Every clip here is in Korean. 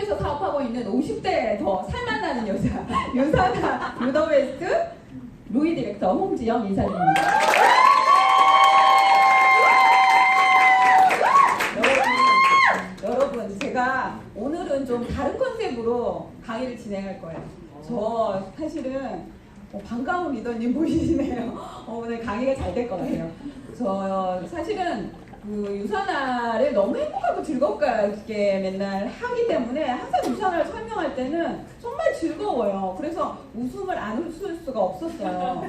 미국에서 사업하고 있는 50대 더 살만나는 여자 유사나 루더웨스트 루이 디렉터 홍지영 이사님입니다. 여러분 제가 오늘은 좀 다른 컨셉으로 강의를 진행할 거예요. 저 사실은 반가운 리더님 보이시네요. 오늘 강의가 잘 될 것 같아요. 저 사실은 그 유산화를 너무 행복하고 즐겁게 맨날 하기 때문에 항상 유산화를 설명할 때는 정말 즐거워요. 그래서 웃음을 안 웃을 수가 없었어요.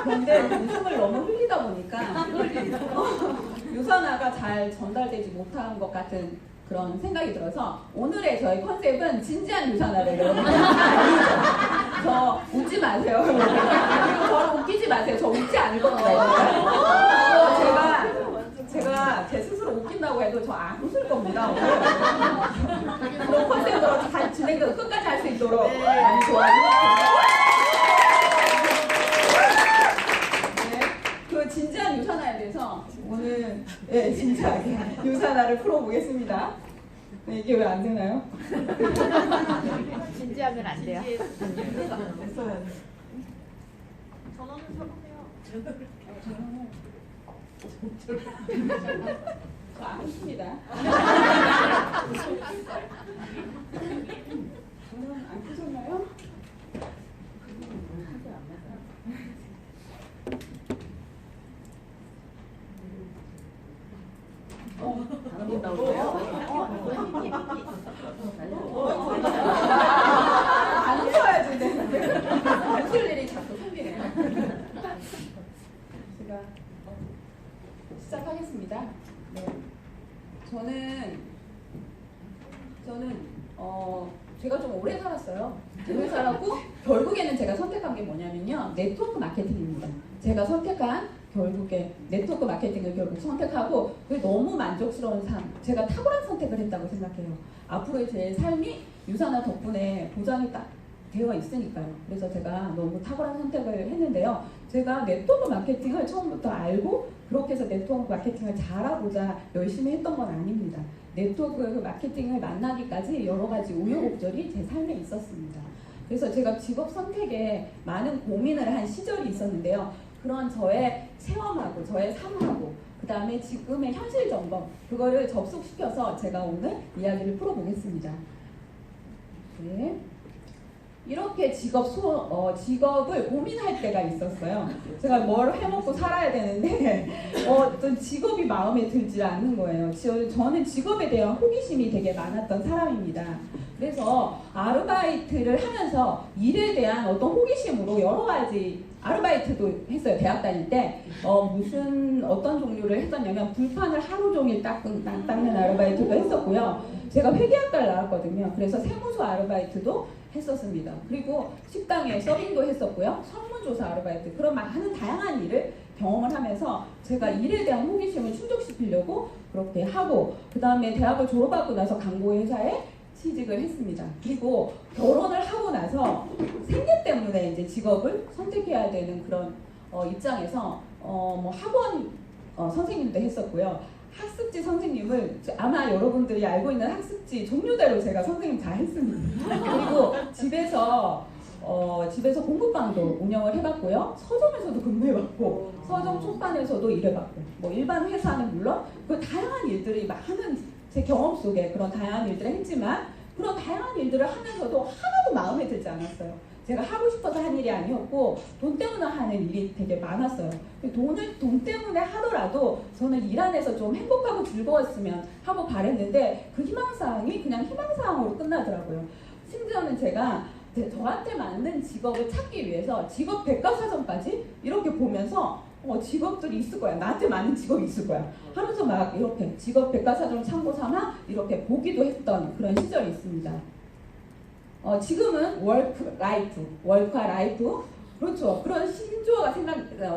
그런데 웃음을 너무 흘리다 보니까 유산화가 잘 전달되지 못한 것 같은 그런 생각이 들어서 오늘의 저희 컨셉은 진지한 유산화를 여러분들 아니죠. 저 웃지 마세요. 그리고 저를 웃기지 마세요. 저 웃지 않을 겁니다. 제가 제 스스로 웃긴다고 해도 저 안 웃을 겁니다. 그런 컨셉으로 잘 진행돼서 끝까지 할 수 있도록 많이 도와주세요. 네, 그 진지한 유산화에 대해서 오늘 진지하게 유산화를 풀어보겠습니다. 네, 이게 왜 안 되나요? 진지하면 안 돼요. 됐어요. 전원을 켜보세요. 저 안 웃습니다. 저는 안 끄셨나요? 안 나오세요? 안 웃어야지. 웃을 일이 자꾸 생기네요. 제가 시작하겠습니다. 네. 제가 좀 오래 살았어요. 오래 살았고 결국에는 제가 선택한 게 뭐냐면요, 네트워크 마케팅입니다. 제가 선택한 결국에 네트워크 마케팅을 결국 선택하고 그게 너무 만족스러운 삶, 제가 탁월한 선택을 했다고 생각해요. 앞으로의 제 삶이 유산화 덕분에 보장이 딱 되어 있으니까요. 그래서 제가 너무 탁월한 선택을 했는데요. 제가 네트워크 마케팅을 처음부터 알고 그렇게 해서 네트워크 마케팅을 잘하고자 열심히 했던 건 아닙니다. 네트워크 마케팅을 만나기까지 여러 가지 우여곡절이 제 삶에 있었습니다. 그래서 제가 직업 선택에 많은 고민을 한 시절이 있었는데요. 그런 저의 체험하고 저의 삶하고 그 다음에 지금의 현실 점검, 그거를 접속시켜서 제가 오늘 이야기를 풀어보겠습니다. 네. 이렇게 직업을 고민할 때가 있었어요. 제가 뭘 해먹고 살아야 되는데 어떤 직업이 마음에 들지 않는 거예요. 저는 직업에 대한 호기심이 되게 많았던 사람입니다. 그래서 아르바이트를 하면서 일에 대한 어떤 호기심으로 여러 가지 아르바이트도 했어요. 대학 다닐 때 어떤 종류를 했었냐면 불판을 하루 종일 닦는 아르바이트도 했었고요. 제가 회계학과를 나왔거든요. 그래서 세무서 아르바이트도 했었습니다. 그리고 식당에 서빙도 했었고요. 설문조사 아르바이트, 그런 많은 다양한 일을 경험을 하면서 제가 일에 대한 호기심을 충족시키려고 그렇게 하고, 그 다음에 대학을 졸업하고 나서 광고회사에 취직을 했습니다. 그리고 결혼을 하고 나서 생계 때문에 이제 직업을 선택해야 되는 그런 입장에서 학원 선생님도 했었고요. 학습지 선생님을 아마 여러분들이 알고 있는 학습지 종류대로 제가 선생님 다 했습니다. 그리고 집에서 공부방도 운영을 해봤고요. 서점에서도 근무해봤고 서점 출판에서도 일해봤고 일반 회사는 물론 그 다양한 일들이 많은 제 경험 속에 그런 다양한 일들을 했지만 그런 다양한 일들을 하면서도 하나도 마음에 들지 않았어요. 제가 하고 싶어서 한 일이 아니었고 돈 때문에 하는 일이 되게 많았어요. 돈 때문에 하더라도 저는 일 안에서 좀 행복하고 즐거웠으면 하고 바랬는데 그 희망사항이 그냥 희망사항으로 끝나더라고요. 심지어는 제가 저한테 맞는 직업을 찾기 위해서 직업 백과사전까지 이렇게 보면서 직업들이 있을 거야. 나한테 맞는 직업이 있을 거야. 하면서 막 이렇게 직업 백과사전을 참고 삼아 이렇게 보기도 했던 그런 시절이 있습니다. 지금은 월카 라이프, 그렇죠. 그런 신조어가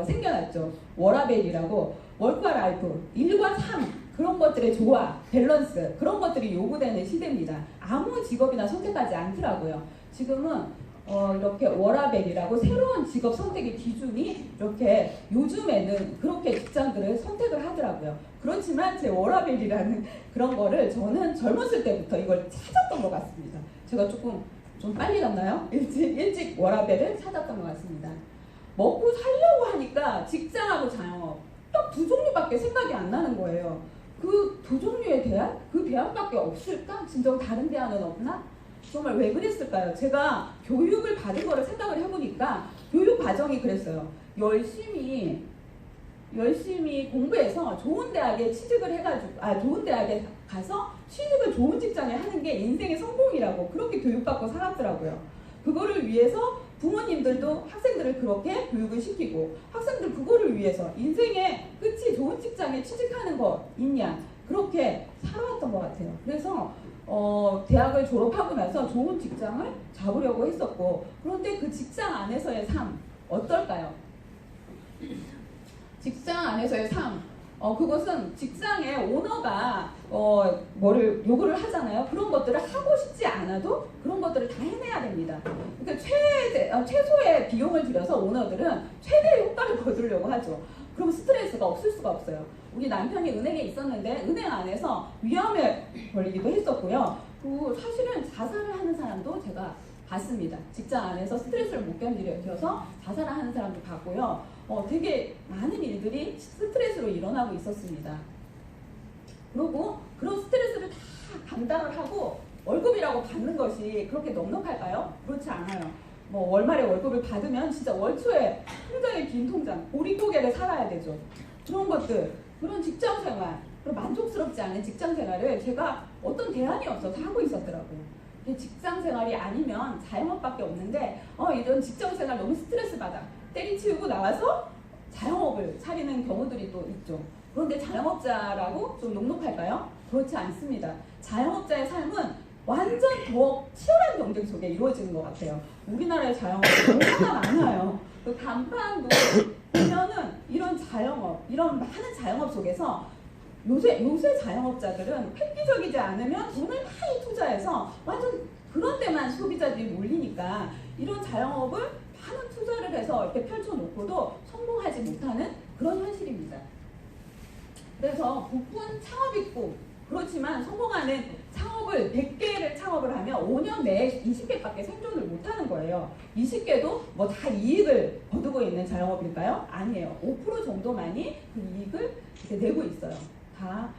생겨났죠. 워라밸이라고. 월카 라이프, 일과 삶, 그런 것들의 조화, 밸런스, 그런 것들이 요구되는 시대입니다. 아무 직업이나 선택하지 않더라고요. 지금은 이렇게 워라밸이라고 새로운 직업 선택의 기준이 이렇게 요즘에는 그렇게 직장들을 선택을 하더라고요. 그렇지만 제 워라밸이라는 그런 거를 저는 젊었을 때부터 이걸 찾았던 것 같습니다. 제가 조금 좀 빨리 갔나요? 일찍 워라밸을 찾았던 것 같습니다. 먹고 살려고 하니까 직장하고 자영업 딱 두 종류밖에 생각이 안 나는 거예요. 그 두 종류의 대안? 그 대안밖에 없을까? 진정 다른 대안은 없나? 정말 왜 그랬을까요? 제가 교육을 받은 거를 생각을 해보니까 교육 과정이 그랬어요. 열심히 공부해서 좋은 대학에 취직을 해가지고, 좋은 대학에 가서 취직을 좋은 직장에 하는 게 인생의 성공이라고 그렇게 교육받고 살았더라고요. 그거를 위해서 부모님들도 학생들을 그렇게 교육을 시키고, 학생들 그거를 위해서 인생의 끝이 좋은 직장에 취직하는 거 있냐, 그렇게 살아왔던 것 같아요. 그래서 대학을 졸업하고 나서 좋은 직장을 잡으려고 했었고, 그런데 그 직장 안에서의 삶 어떨까요? 직장 안에서의 삶, 그것은 직장의 오너가 뭐를 요구를 하잖아요. 그런 것들을 하고 싶지 않아도 그런 것들을 다 해내야 됩니다. 그러니까 최소의 비용을 들여서 오너들은 최대의 효과를 거두려고 하죠. 그럼 스트레스가 없을 수가 없어요. 우리 남편이 은행에 있었는데 은행 안에서 위험에 걸리기도 했었고요. 또 사실은 자살을 하는 사람도 제가 봤습니다. 직장 안에서 스트레스를 못 견디려서 자살을 하는 사람도 봤고요. 되게 많은 일들이 스트레스로 일어나고 있었습니다. 그리고 그런 스트레스를 다 감당을 하고 월급이라고 받는 것이 그렇게 넉넉할까요? 그렇지 않아요. 뭐 월말에 월급을 받으면 진짜 월초에 통장에 빈 통장, 보릿고개를 살아야 되죠. 그런 것들, 그런 직장생활, 그런 만족스럽지 않은 직장생활을 제가 어떤 대안이 없어서 하고 있었더라고요. 직장생활이 아니면 자영업밖에 없는데 이런 직장생활 너무 스트레스 받아. 때리치우고 나와서 자영업을 차리는 경우들이 또 있죠. 그런데 자영업자라고 좀 녹록할까요? 그렇지 않습니다. 자영업자의 삶은 완전 더 치열한 경쟁 속에 이루어지는 것 같아요. 우리나라의 자영업이 얼마나 많아요. 그 간판도 보면은 이런 자영업, 이런 많은 자영업 속에서 요새 자영업자들은 획기적이지 않으면 돈을 많이 투자해서 완전 그런 데만 소비자들이 몰리니까 이런 자영업을 많은 투자를 해서 이렇게 펼쳐놓고도 성공하지 못하는 그런 현실입니다. 그래서 부푼 창업이 꿈, 그렇지만 성공하는 창업을 100개를 창업을 하면 5년 내에 20개밖에 생존을 못하는 거예요. 20개도 뭐 다 이익을 거두고 있는 자영업일까요? 아니에요. 5% 정도만이 그 이익을 이렇게 내고 있어요. 다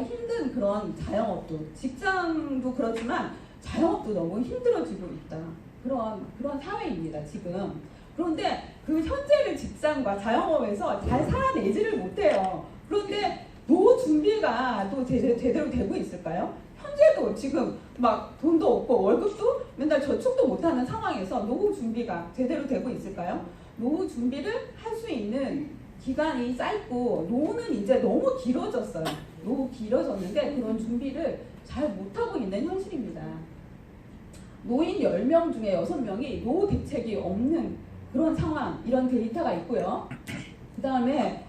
힘든 그런 자영업도, 직장도 그렇지만 자영업도 너무 힘들어지고 있다. 그런 사회입니다, 지금. 그런데 그 현재의 직장과 자영업에서 잘 살아내지를 못해요. 그런데 노후 준비가 또 제대로 되고 있을까요? 현재도 지금 막 돈도 없고 월급도 맨날 저축도 못하는 상황에서 노후 준비가 제대로 되고 있을까요? 노후 준비를 할 수 있는 기간이 짧고 노후는 이제 너무 길어졌어요. 너무 길어졌는데 그런 준비를 잘 못하고 있는 현실입니다. 노인 10명 중에 6명이 노후 대책이 없는 그런 상황, 이런 데이터가 있고요. 그 다음에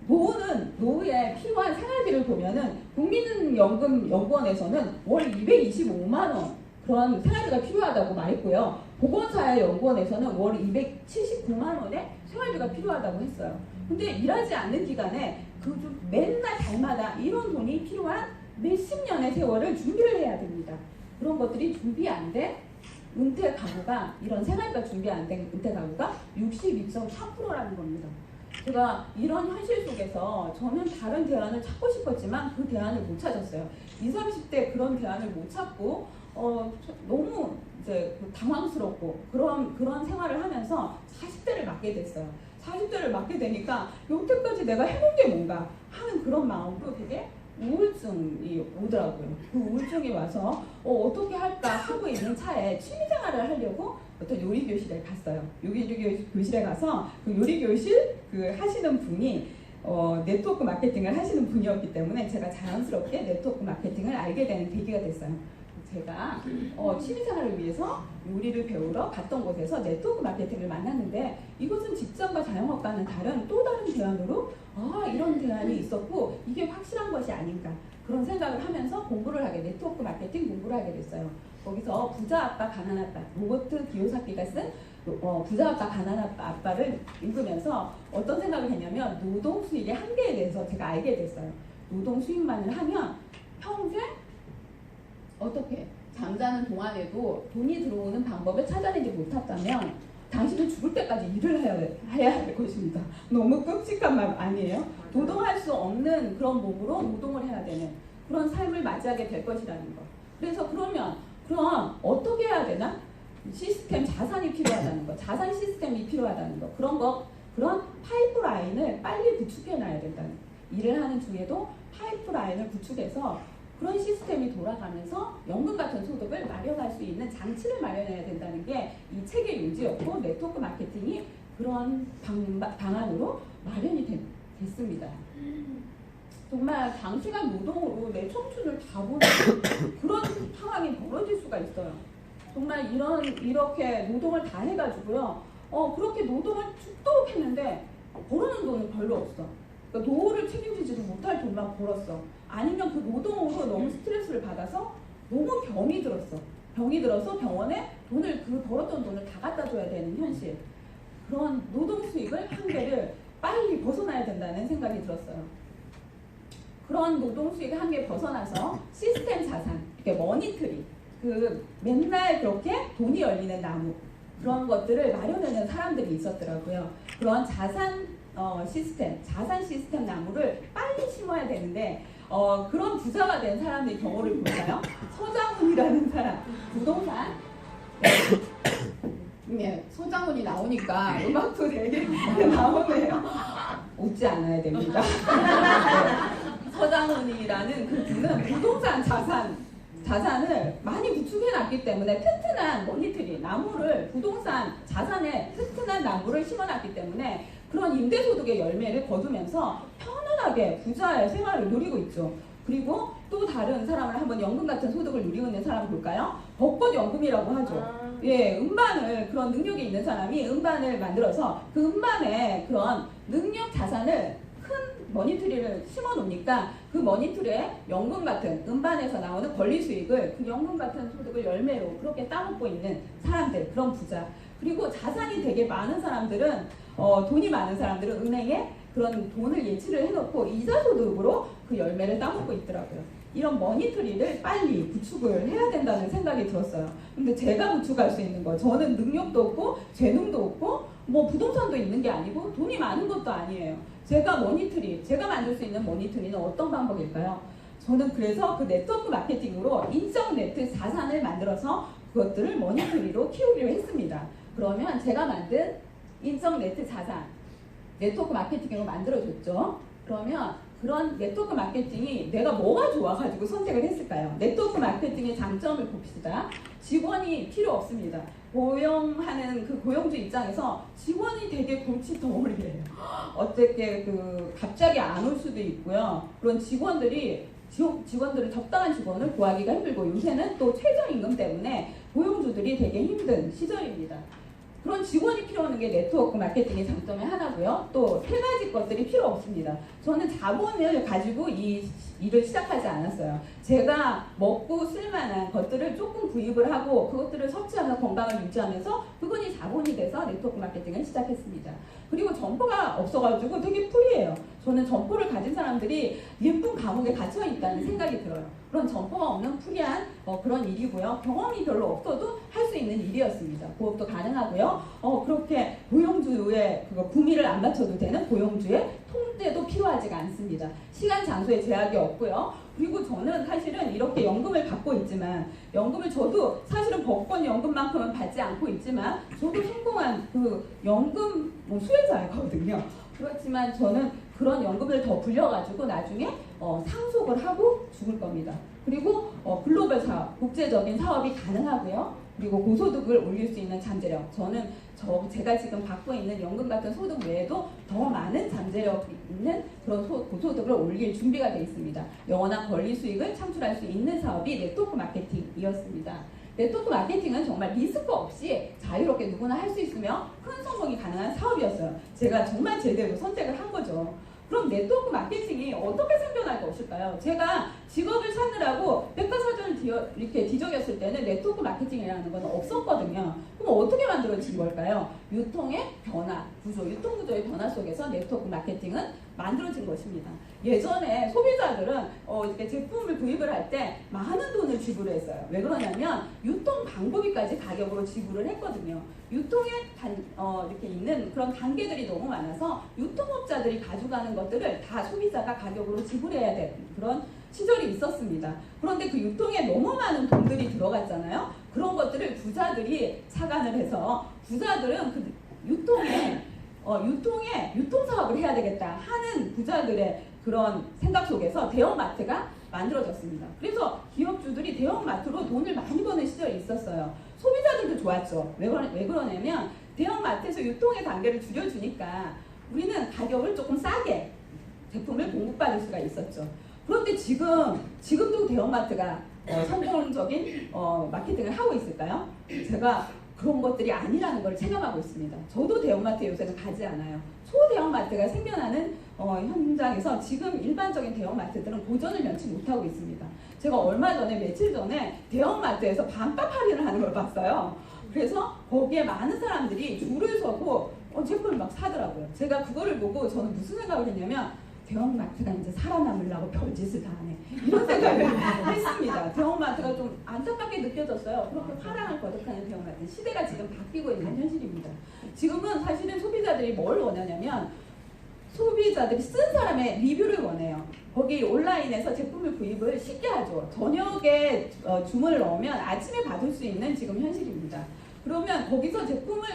노후에 필요한 생활비를 보면은 국민연금연구원에서는 월 225만 원 그런 생활비가 필요하다고 말했고요. 보건사회연구원에서는 월 279만 원의 생활비가 필요하다고 했어요. 근데 일하지 않는 기간에 맨날 달마다 이런 돈이 필요한 몇십 년의 세월을 준비를 해야 됩니다. 그런 것들이 준비 안 된 은퇴 가구가, 이런 생활비가 준비 안 된 은퇴 가구가 62.3%라는 겁니다. 제가 이런 현실 속에서 저는 다른 대안을 찾고 싶었지만 그 대안을 못 찾았어요. 20, 30대 그런 대안을 못 찾고 너무 이제 당황스럽고 그런 생활을 하면서 40대를 맞게 됐어요. 40대를 맞게 되니까 여태까지 내가 해본 게 뭔가 하는 그런 마음도 되게 우울증이 오더라고요. 그 우울증이 와서 어떻게 할까 하고 있는 차에 취미생활을 하려고 어떤 요리교실에 갔어요. 요리교실에 가서 그 요리교실 하시는 분이 네트워크 마케팅을 하시는 분이었기 때문에 제가 자연스럽게 네트워크 마케팅을 알게 되는 계기가 됐어요. 제가 취미생활을 위해서 요리를 배우러 갔던 곳에서 네트워크 마케팅을 만났는데 이것은 직장과 자영업과는 다른 또 다른 대안으로 이런 대안이 있었고 이게 확실한 것이 아닌가 그런 생각을 하면서 네트워크 마케팅 공부를 하게 됐어요. 거기서 부자 아빠 가난 아빠 로버트 기요사키가 쓴 부자 아빠 가난 아빠를 읽으면서 어떤 생각을 했냐면 노동 수익의 한계에 대해서 제가 알게 됐어요. 노동 수익만을 하면 평생 어떻게 잠자는 동안에도 돈이 들어오는 방법을 찾아내지 못했다면 당신은 죽을 때까지 일을 해야 할 것입니다. 너무 끔찍한 말 아니에요? 노동할 수 없는 그런 몸으로 노동을 해야 되는 그런 삶을 맞이하게 될 것이라는 거. 그래서 그럼 어떻게 해야 되나? 시스템 자산이 필요하다는 거, 자산 시스템이 필요하다는 거, 그런 파이프라인을 빨리 구축해놔야 된다는 거. 일을 하는 중에도 파이프라인을 구축해서 그런 시스템이 돌아가면서 연금 같은 소득을 마련할 수 있는 장치를 마련해야 된다는 게 이 책의 요지였고 네트워크 마케팅이 그런 방안으로 마련이 됐습니다. 정말 장시간 노동으로 내 청춘을 다 보는 그런 상황이 벌어질 수가 있어요. 정말 이렇게 노동을 다 해가지고요. 그렇게 노동을 죽도록 했는데 벌어는 돈은 별로 없어. 그러니까 노후를 책임지지도 못할 돈만 벌었어. 아니면 그 노동으로 너무 스트레스를 받아서 너무 병이 들어서 병원에 벌었던 돈을 다 갖다 줘야 되는 현실. 그런 노동 수익을 한계를 빨리 벗어나야 된다는 생각이 들었어요. 그런 노동 수익 한계 벗어나서 시스템 자산, 이렇게 머니트리, 맨날 그렇게 돈이 열리는 나무 그런 것들을 마련하는 사람들이 있었더라고요. 그런 자산 시스템 나무를 빨리 심어야 되는데 그런 부자가 된 사람들의 경우를 볼까요? 서장훈이라는 사람, 부동산 네, 서장훈이 나오니까 음악도 되게 나오네요. 웃지 않아야 됩니다. 네, 서장훈이라는 그 분은 부동산 자산을 많이 구축해놨기 때문에 튼튼한 머니트리, 부동산 자산에 튼튼한 나무를 심어놨기 때문에 그런 임대소득의 열매를 거두면서 편안하게 부자의 생활을 누리고 있죠. 그리고 또 다른 사람을 한번 연금 같은 소득을 누리고 있는 사람을 볼까요? 벚꽃 연금이라고 하죠. 예, 그런 능력이 있는 사람이 음반을 만들어서 그 음반에 그런 능력 자산을 큰 머니트리를 심어 놓으니까 그 머니트리에 연금 같은 음반에서 나오는 권리 수익을 그 연금 같은 소득을 열매로 그렇게 따먹고 있는 사람들, 그런 부자. 그리고 자산이 되게 많은 사람들은 돈이 많은 사람들은 은행에 그런 돈을 예치를 해놓고 이자 소득으로 그 열매를 따먹고 있더라고요. 이런 머니트리를 빨리 구축을 해야 된다는 생각이 들었어요. 근데 제가 구축할 수 있는 거, 저는 능력도 없고 재능도 없고 부동산도 있는 게 아니고 돈이 많은 것도 아니에요. 제가 만들 수 있는 머니트리는 어떤 방법일까요? 저는 그래서 그 네트워크 마케팅으로 인적 네트 자산을 만들어서 그것들을 머니터리로 키우기로 했습니다. 그러면 제가 만든 인적 네트 자산, 네트워크 마케팅으로 만들어줬죠. 그러면 그런 네트워크 마케팅이 내가 뭐가 좋아가지고 선택을 했을까요? 네트워크 마케팅의 장점을 봅시다. 직원이 필요 없습니다. 고용하는 그 고용주 입장에서 직원이 되게 골치 덩어리예요. 어떻게 갑자기 안 올 수도 있고요. 그런 직원들을 적당한 직원을 구하기가 힘들고 요새는 또 최저임금 때문에 고용주들이 되게 힘든 시절입니다. 그런 직원이 필요한 게 네트워크 마케팅의 장점의 하나고요. 또 세 가지 것들이 필요 없습니다. 저는 자본을 가지고 이 일을 시작하지 않았어요. 제가 먹고 쓸만한 것들을 조금 구입을 하고 그것들을 섭취하면서 건강을 유지하면서 그건이 자본이 돼서 네트워크 마케팅을 시작했습니다. 그리고 점포가 없어가지고 되게 프리해요. 저는 점포를 가진 사람들이 예쁜 감옥에 gat혀 있다는 생각이 들어요. 그런 점포가 없는 프리한 그런 일이고요. 경험이 별로 없어도 할 수 있는 일이었습니다. 부업도 가능하고요. 그렇게 고용주의 구미를 안 맞춰도 되는 고용주의 통제도 필요하지가 않습니다. 시간 장소에 제약이 없고요. 그리고 저는 사실은 이렇게 연금을 받고 있지만 저도 사실은 법권 연금만큼은 받지 않고 있지만 저도 성공한 연금 수혜자거든요. 그렇지만 저는 그런 연금을 더 불려가지고 나중에 상속을 하고 죽을 겁니다. 그리고 글로벌 사업, 국제적인 사업이 가능하고요. 그리고 고소득을 올릴 수 있는 잠재력. 저는 제가 지금 받고 있는 연금 같은 소득 외에도 더 많은 잠재력 있는 그런 고소득을 올릴 준비가 되어 있습니다. 영원한 권리 수익을 창출할 수 있는 사업이 네트워크 마케팅입니다. 시작이었습니다. 네트워크 마케팅은 정말 리스크 없이 자유롭게 누구나 할 수 있으며 큰 성공이 가능한 사업이었어요. 제가 정말 제대로 선택을 한 거죠. 그럼 네트워크 마케팅이 어떻게 생겨날 것일까요? 제가 직업을 찾느라고 백과사전을 이렇게 뒤적였을 때는 네트워크 마케팅이라는 건 없었거든요. 그럼 어떻게 만들어진 걸까요? 유통의 변화, 유통 구조의 변화 속에서 네트워크 마케팅은 만들어진 것입니다. 예전에 소비자들은 이렇게 제품을 구입을 할 때 많은 돈을 지불했어요. 왜 그러냐면 유통 방법비까지 가격으로 지불을 했거든요. 유통에 이렇게 있는 그런 단계들이 너무 많아서 유통업자들이 가져가는 것들을 다 소비자가 가격으로 지불해야 되는 그런 시절이 있었습니다. 그런데 그 유통에 너무 많은 돈들이 들어갔잖아요. 그런 것들을 부자들이 착안을 해서 부자들은 그 유통에 유통사업을 해야 되겠다 하는 부자들의 그런 생각 속에서 대형마트가 만들어졌습니다. 그래서 기업주들이 대형마트로 돈을 많이 버는 시절이 있었어요. 소비자들도 좋았죠. 왜 그러냐면 대형마트에서 유통의 단계를 줄여주니까 우리는 가격을 조금 싸게 제품을 공급받을 수가 있었죠. 그런데 지금도 대형마트가 성공적인 마케팅을 하고 있을까요? 제가 그런 것들이 아니라는 걸 체감하고 있습니다. 저도 대형마트에 요새는 가지 않아요. 소대형마트가 생겨나는 현장에서 지금 일반적인 대형마트들은 고전을 면치 못하고 있습니다. 제가 며칠 전에 대형마트에서 반값 할인을 하는 걸 봤어요. 그래서 거기에 많은 사람들이 줄을 서고 제품을 막 사더라고요. 제가 그거를 보고 저는 무슨 생각을 했냐면 대형마트가 이제 살아남으려고 별짓을 다 하네. 이런 생각을 했습니다. 대형마트가 좀 안타깝게 느껴졌어요. 그렇게 화랑을 거듭하는 대형마트. 시대가 지금 바뀌고 있는 현실입니다. 지금은 사실은 소비자들이 뭘 원하냐면 소비자들이 쓴 사람의 리뷰를 원해요. 거기 온라인에서 제품을 구입을 쉽게 하죠. 저녁에 주문을 넣으면 아침에 받을 수 있는 지금 현실입니다. 그러면 거기서 제품을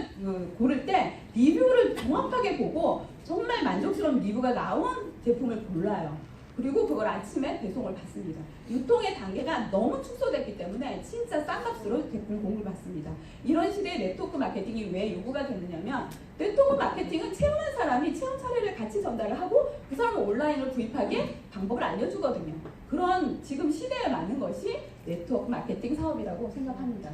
고를 때 리뷰를 정확하게 보고 정말 만족스러운 리뷰가 나온 제품을 골라요. 그리고 그걸 아침에 배송을 받습니다. 유통의 단계가 너무 축소됐기 때문에 진짜 싼 값으로 제품 공급을 받습니다. 이런 시대에 네트워크 마케팅이 왜 요구가 되느냐면 네트워크 마케팅은 체험한 사람이 체험 사례를 같이 전달을 하고 그 사람을 온라인으로 구입하게 방법을 알려주거든요. 그런 지금 시대에 맞는 것이 네트워크 마케팅 사업이라고 생각합니다.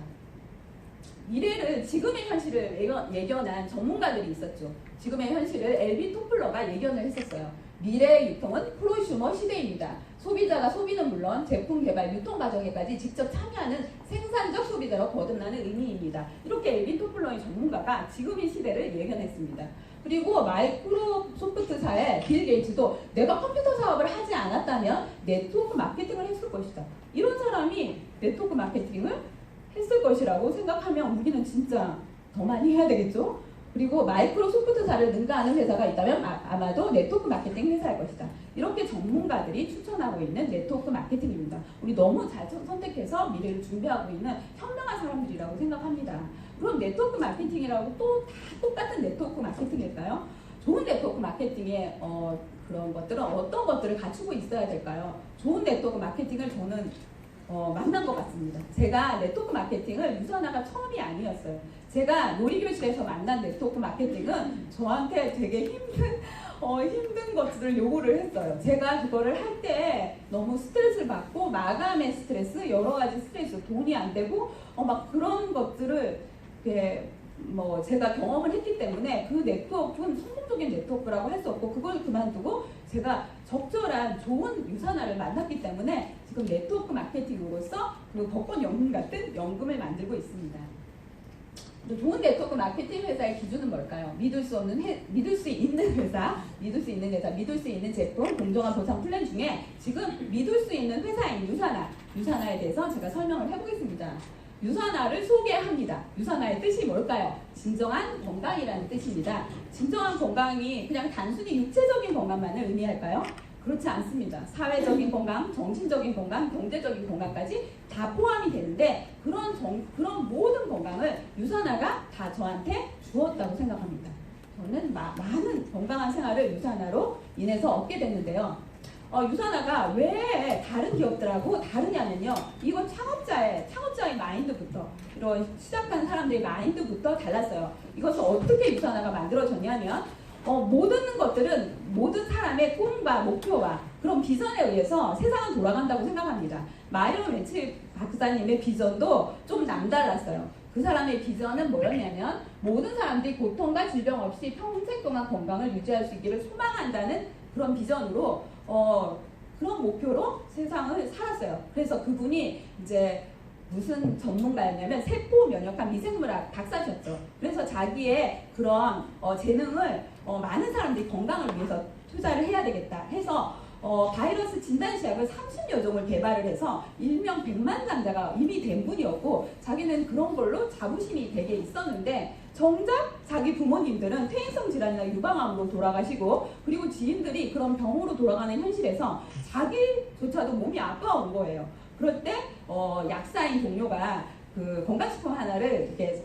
지금의 현실을 예견한 전문가들이 있었죠. 지금의 현실을 엘빈 토플러가 예견을 했었어요. 미래의 유통은 프로슈머 시대입니다. 소비자가 소비는 물론 제품 개발, 유통 과정에까지 직접 참여하는 생산적 소비자로 거듭나는 의미입니다. 이렇게 엘빈 토플러의 전문가가 지금의 시대를 예견했습니다. 그리고 마이크로소프트사의 빌 게이츠도 내가 컴퓨터 사업을 하지 않았다면 네트워크 마케팅을 했을 것이다. 이런 사람이 네트워크 마케팅을 했을 것이라고 생각하면 우리는 진짜 더 많이 해야 되겠죠? 그리고 마이크로소프트사를 능가하는 회사가 있다면 아마도 네트워크 마케팅 회사일 것이다. 이렇게 전문가들이 추천하고 있는 네트워크 마케팅입니다. 우리 너무 잘 선택해서 미래를 준비하고 있는 현명한 사람들이라고 생각합니다. 그럼 네트워크 마케팅이라고 또 다 똑같은 네트워크 마케팅일까요? 좋은 네트워크 마케팅의 그런 것들은 어떤 것들을 갖추고 있어야 될까요? 좋은 네트워크 마케팅을 저는 만난 것 같습니다. 제가 네트워크 마케팅을 유선화가 처음이 아니었어요. 제가 놀이교실에서 만난 네트워크 마케팅은 저한테 되게 힘든 것들을 요구를 했어요. 제가 그거를 할 때 너무 스트레스를 받고 마감의 스트레스, 여러 가지 스트레스, 돈이 안 되고 막 그런 것들을 제가 경험을 했기 때문에 그 네트워크는 성공적인 네트워크라고 할 수 없고 그걸 그만두고 제가 적절한 좋은 유산화를 만났기 때문에 지금 네트워크 마케팅으로서 그 복권연금 같은 연금을 만들고 있습니다. 좋은 네트워크 마케팅 회사의 기준은 뭘까요? 믿을 수 있는 회사, 믿을 수 있는 제품, 공정한 보상 플랜 중에 지금 믿을 수 있는 회사인 유산화에 대해서 제가 설명을 해보겠습니다. 유산화를 소개합니다. 유산화의 뜻이 뭘까요? 진정한 건강이라는 뜻입니다. 진정한 건강이 그냥 단순히 육체적인 건강만을 의미할까요? 그렇지 않습니다. 사회적인 건강, 정신적인 건강, 경제적인 건강까지 다 포함이 되는데 그런 모든 건강을 유산화가 다 저한테 주었다고 생각합니다. 저는 많은 건강한 생활을 유산화로 인해서 얻게 됐는데요. 유산화가 왜 다른 기업들하고 다르냐면요. 이건 창업자의 마인드부터 이런 시작한 사람들의 마인드부터 달랐어요. 이것을 어떻게 유산화가 만들어졌냐면 모든 것들은 모든 사람의 꿈과 목표와 그런 비전에 의해서 세상은 돌아간다고 생각합니다. 마이어 매치 박사님의 비전도 좀 남달랐어요. 그 사람의 비전은 뭐였냐면 모든 사람들이 고통과 질병 없이 평생 동안 건강을 유지할 수 있기를 소망한다는 그런 비전으로 그런 목표로 세상을 살았어요. 그래서 그분이 이제 무슨 전문가였냐면 세포 면역학 미생물학 박사셨죠. 그래서 자기의 그런 재능을 많은 사람들이 건강을 위해서 투자를 해야 되겠다 해서 바이러스 진단시약을 30여 종을 개발을 해서 일명 100만 장자가 이미 된 분이었고 자기는 그런 걸로 자부심이 되게 있었는데 정작 자기 부모님들은 퇴행성 질환이나 유방암으로 돌아가시고 그리고 지인들이 그런 병으로 돌아가는 현실에서 자기조차도 몸이 아파온 거예요. 그럴 때 약사인 동료가 그 건강식품 하나를 이렇게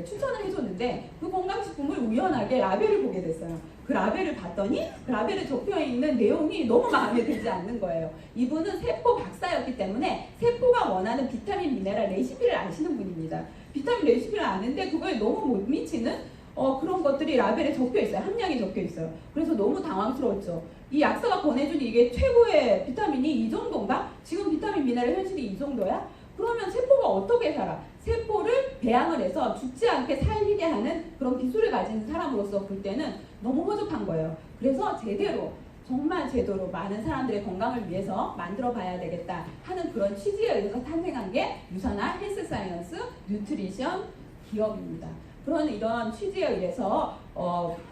추천을 해줬는데 그 건강식품을 우연하게 라벨을 보게 됐어요. 그 라벨을 봤더니 그 라벨에 적혀있는 내용이 너무 마음에 들지 않는 거예요. 이분은 세포 박사였기 때문에 세포가 원하는 비타민, 미네랄, 레시피를 아시는 분입니다. 비타민 레시피를 아는데 그거에 너무 못 미치는 그런 것들이 라벨에 적혀있어요. 함량이 적혀있어요. 그래서 너무 당황스러웠죠. 이 약사가 권해준 이게 최고의 비타민이 이 정도인가? 지금 비타민, 미네랄 현실이 이 정도야? 그러면 세포가 어떻게 살아? 세포를 배양을 해서 죽지 않게 살리게 하는 그런 기술을 가진 사람으로서 볼 때는 너무 허접한 거예요. 그래서 제대로 정말 제대로 많은 사람들의 건강을 위해서 만들어 봐야 되겠다 하는 그런 취지에 의해서 탄생한 게 유산화 헬스사이언스 뉴트리션 기업입니다. 그런 이런 취지에 의해서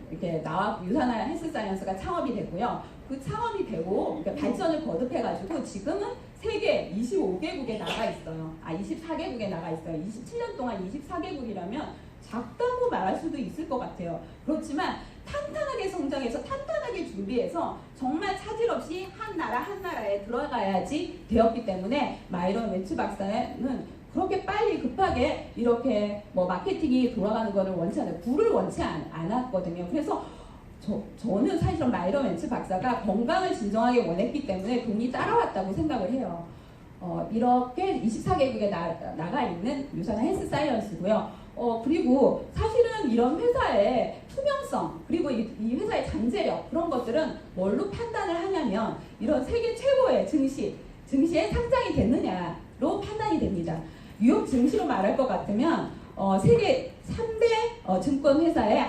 이렇게 유산화 헬스사이언스가 창업이 됐고요. 그 창업이 되고 발전을 거듭해가지고 지금은 세계 25개국에 나가 있어요. 24개국에 나가 있어요. 27년 동안 24개국이라면 작다고 말할 수도 있을 것 같아요. 그렇지만 탄탄하게 성장해서 탄탄하게 준비해서 정말 차질 없이 한 나라 한 나라에 들어가야지 되었기 때문에 마이런 웨츠 박사는 그렇게 빨리 급하게 이렇게 마케팅이 돌아가는 거를 원치 않아요. 부를 원치 않았거든요. 그래서 저는 사실은 마이런 웨츠 박사가 건강을 진정하게 원했기 때문에 돈이 따라왔다고 생각을 해요. 이렇게 24개국에 나가 있는 유산화 헬스 사이언스고요. 그리고 사실은 이런 회사의 투명성 그리고 이 회사의 잠재력 그런 것들은 뭘로 판단을 하냐면 이런 세계 최고의 증시에 상장이 됐느냐로 판단이 됩니다. 뉴욕 증시로 말할 것 같으면 세계 3대 증권 회사의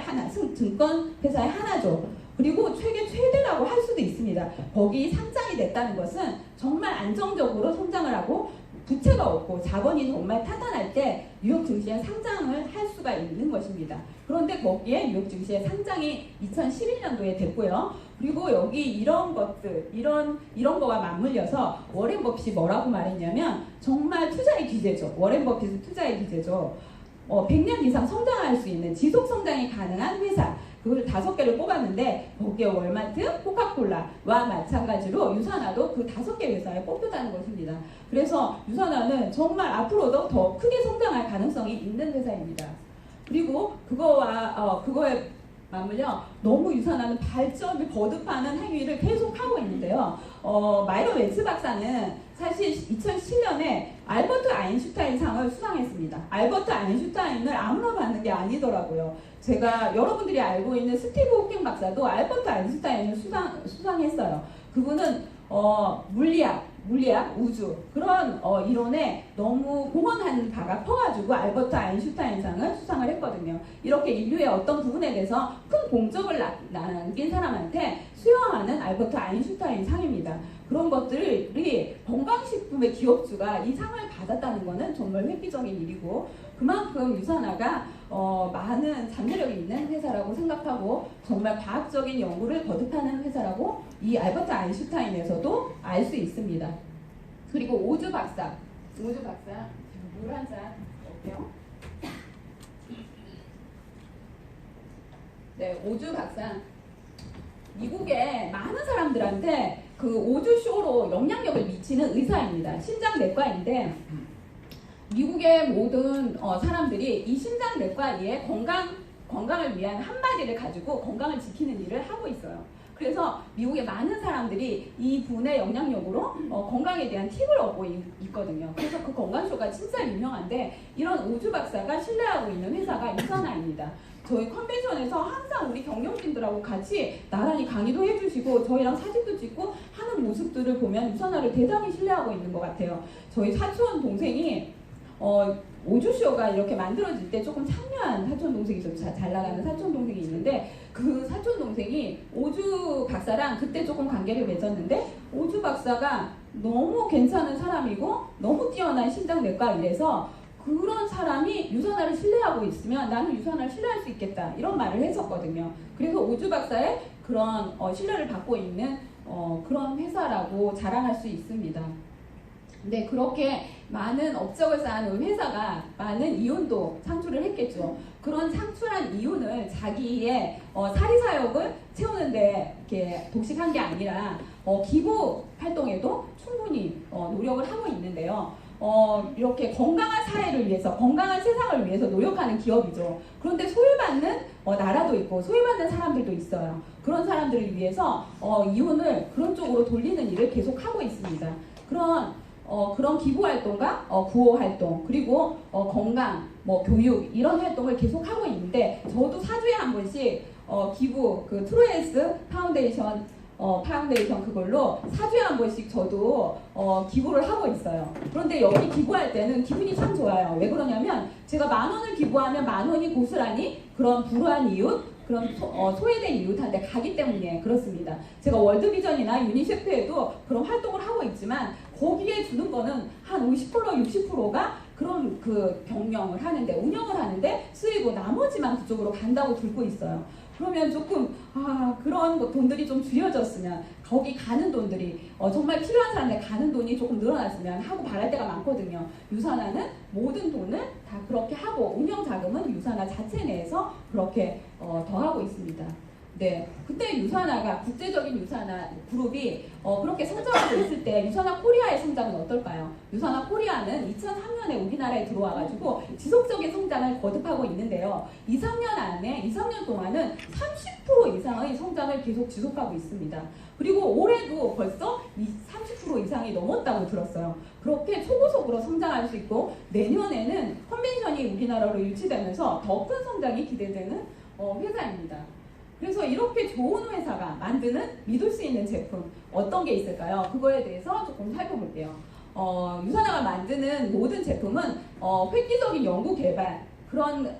하나죠. 그리고 세계 최대라고 할 수도 있습니다. 거기 상장이 됐다는 것은 정말 안정적으로 성장을 하고 부채가 없고 자본이 정말 탄탄할 때 뉴욕 증시에 상장을 할 수가 있는 것입니다. 그런데 거기에 뉴욕 증시에 상장이 2011년도에 됐고요. 그리고 여기 이런 것들, 이런 거와 맞물려서 워렌 버핏이 뭐라고 말했냐면 정말 투자의 기재죠. 워렌 버핏은 투자의 기재죠. 100년 이상 성장할 수 있는 지속 성장이 가능한 회사 그걸 5개를 뽑았는데 거기에 월마트, 코카콜라와 마찬가지로 유산화도 그 5개 회사에 뽑혔다는 것입니다. 그래서 유산화는 정말 앞으로도 더 크게 성장할 가능성이 있는 회사입니다. 그리고 그거에 맞물려 너무 유산화는 발전을 거듭하는 행위를 계속 하고 있는데요. 마이런 웨츠 박사는 사실 2007년에 알버트 아인슈타인 상을 수상했습니다. 알버트 아인슈타인을 아무나 받는 게 아니더라고요. 제가 여러분들이 알고 있는 스티브 호킹 박사도 알버트 아인슈타인을 수상했어요. 그분은 물리학, 우주 그런 이론에 너무 공헌한 바가 커가지고 알버트 아인슈타인상을 수상을 했거든요. 이렇게 인류의 어떤 부분에 대해서 큰 공적을 남긴 사람한테 수여하는 알버트 아인슈타인 상입니다. 그런 것들이 건강식품의 기업주가 이 상을 받았다는 것은 정말 획기적인 일이고 그만큼 유산화가 많은 잠재력이 있는 회사라고 생각하고 정말 과학적인 연구를 거듭하는 회사라고 이 알버트 아인슈타인에서도 알 수 있습니다. 그리고 오즈 박사 물 한 잔 먹게요. 네, 오즈 박사 미국의 많은 사람들한테 그 오즈쇼로 영향력을 미치는 의사입니다. 심장내과인데 미국의 모든 사람들이 이 심장내과의 건강을 위한 한마디를 가지고 건강을 지키는 일을 하고 있어요. 그래서 미국의 많은 사람들이 이 분의 영향력으로 건강에 대한 팁을 얻고 있거든요. 그래서 그 건강쇼가 진짜 유명한데 이런 오주 박사가 신뢰하고 있는 회사가 유산화입니다. 저희 컨벤션에서 항상 우리 경영진들하고 같이 나란히 강의도 해주시고 저희랑 사진도 찍고 하는 모습들을 보면 유산화를 대단히 신뢰하고 있는 것 같아요. 저희 사촌 동생이 오주쇼가 이렇게 만들어질 때 조금 참여한 사촌 동생이 좀 잘 나가는 사촌 동생이 있는데 그 사촌 동생이 오주 박사랑 그때 조금 관계를 맺었는데 오주 박사가 너무 괜찮은 사람이고 너무 뛰어난 심장내과 이래서 그런 사람이 유산화를 신뢰하고 있으면 나는 유산화를 신뢰할 수 있겠다 이런 말을 했었거든요. 그래서 오주 박사의 그런 신뢰를 받고 있는 그런 회사라고 자랑할 수 있습니다. 근데 그렇게 많은 업적을 쌓은 회사가 많은 이윤도 창출을 했겠죠. 그런 창출한 이윤을 자기의 사리사욕을 채우는데 이렇게 독식한 게 아니라 기부 활동에도 충분히 노력을 하고 있는데요. 이렇게 건강한 사회를 위해서, 건강한 세상을 위해서 노력하는 기업이죠. 그런데 소외받는 나라도 있고 소외받는 사람들도 있어요. 그런 사람들을 위해서 이윤을 그런 쪽으로 돌리는 일을 계속하고 있습니다. 그런 기부 활동과 구호 활동 그리고 건강, 교육 이런 활동을 계속하고 있는데 저도 4주에 한 번씩 기부 그 트루헬스 파운데이션 그걸로 4주에 한 번씩 저도 기부를 하고 있어요. 그런데 여기 기부할 때는 기분이 참 좋아요. 왜 그러냐면 제가 10,000원을 기부하면 10,000원이 고스란히 그런 불우한 이웃 그런 소외된 이웃한테 가기 때문에 그렇습니다. 제가 월드비전이나 유니세프에도 그런 활동을 하고 있지만 거기에 주는 거는 한 50% 60%가 그런 그 경영을 하는데 운영을 하는데 쓰이고 나머지만 그쪽으로 간다고 들고 있어요. 그러면 조금 그런 돈들이 좀 줄여졌으면 거기 가는 돈들이 정말 필요한 사람한테 가는 돈이 조금 늘어났으면 하고 바랄 때가 많거든요. 유산화는 모든 돈을 다 그렇게 하고 운영 자금은 유산화 자체 내에서 그렇게 더하고 있습니다. 네, 그때 유산화가 국제적인 유산화 그룹이 그렇게 성장하고 있을 때 유산화 코리아의 성장은 어떨까요? 유산화 코리아는 2003년에 우리나라에 들어와가지고 지속적인 성장을 거듭하고 있는데요. 2-3년 동안은 30% 이상의 성장을 계속 지속하고 있습니다. 그리고 올해도 벌써 30% 이상이 넘었다고 들었어요. 그렇게 초고속으로 성장할 수 있고 내년에는 컨벤션이 우리나라로 유치되면서 더 큰 성장이 기대되는 회사입니다. 그래서 이렇게 좋은 회사가 만드는 믿을 수 있는 제품 어떤 게 있을까요? 그거에 대해서 조금 살펴볼게요. 유산화가 만드는 모든 제품은 획기적인 연구 개발 그런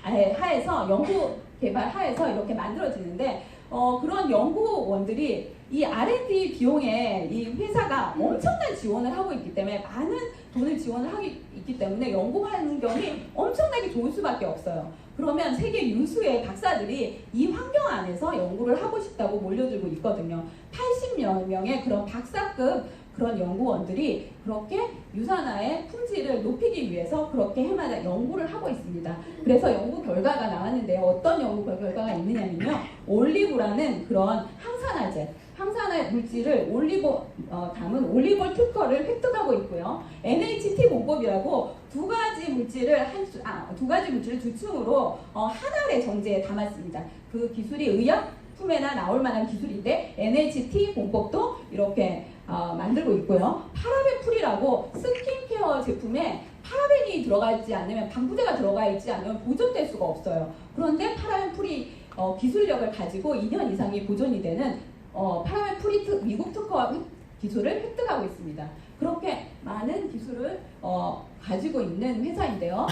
하에서 연구 개발 하에서 이렇게 만들어지는데 그런 연구원들이 이 R&D 비용에 이 회사가 엄청난 지원을 하고 있기 때문에 많은 돈을 지원을 하고 있기 때문에 연구 환경이 엄청나게 좋을 수밖에 없어요. 그러면 세계 유수의 박사들이 이 환경 안에서 연구를 하고 싶다고 몰려들고 있거든요. 80여 명의 그런 박사급 그런 연구원들이 그렇게 유산화의 품질을 높이기 위해서 그렇게 해마다 연구를 하고 있습니다. 그래서 연구 결과가 나왔는데요. 어떤 연구 결과가 있느냐면요. 올리고라는 그런 항산화 물질을 담은 올리골 특허를 획득하고 있고요. NHT 공법이라고 두 가지 물질을 주층으로 한 알의 정제에 담았습니다. 그 기술이 의약품에나 나올 만한 기술인데 NHT 공법도 이렇게 만들고 있고요. 파라벤 풀이라고 스킨케어 제품에 파라벤이 들어가 있지 않으면 방부제가 들어가 있지 않으면 보존될 수가 없어요. 그런데 파라벤 풀이 기술력을 가지고 2년 이상이 보존이 되는 파라벤 풀이 미국 특허 기술을 획득하고 있습니다. 그렇게 많은 기술을 가지고 있는 회사인데요.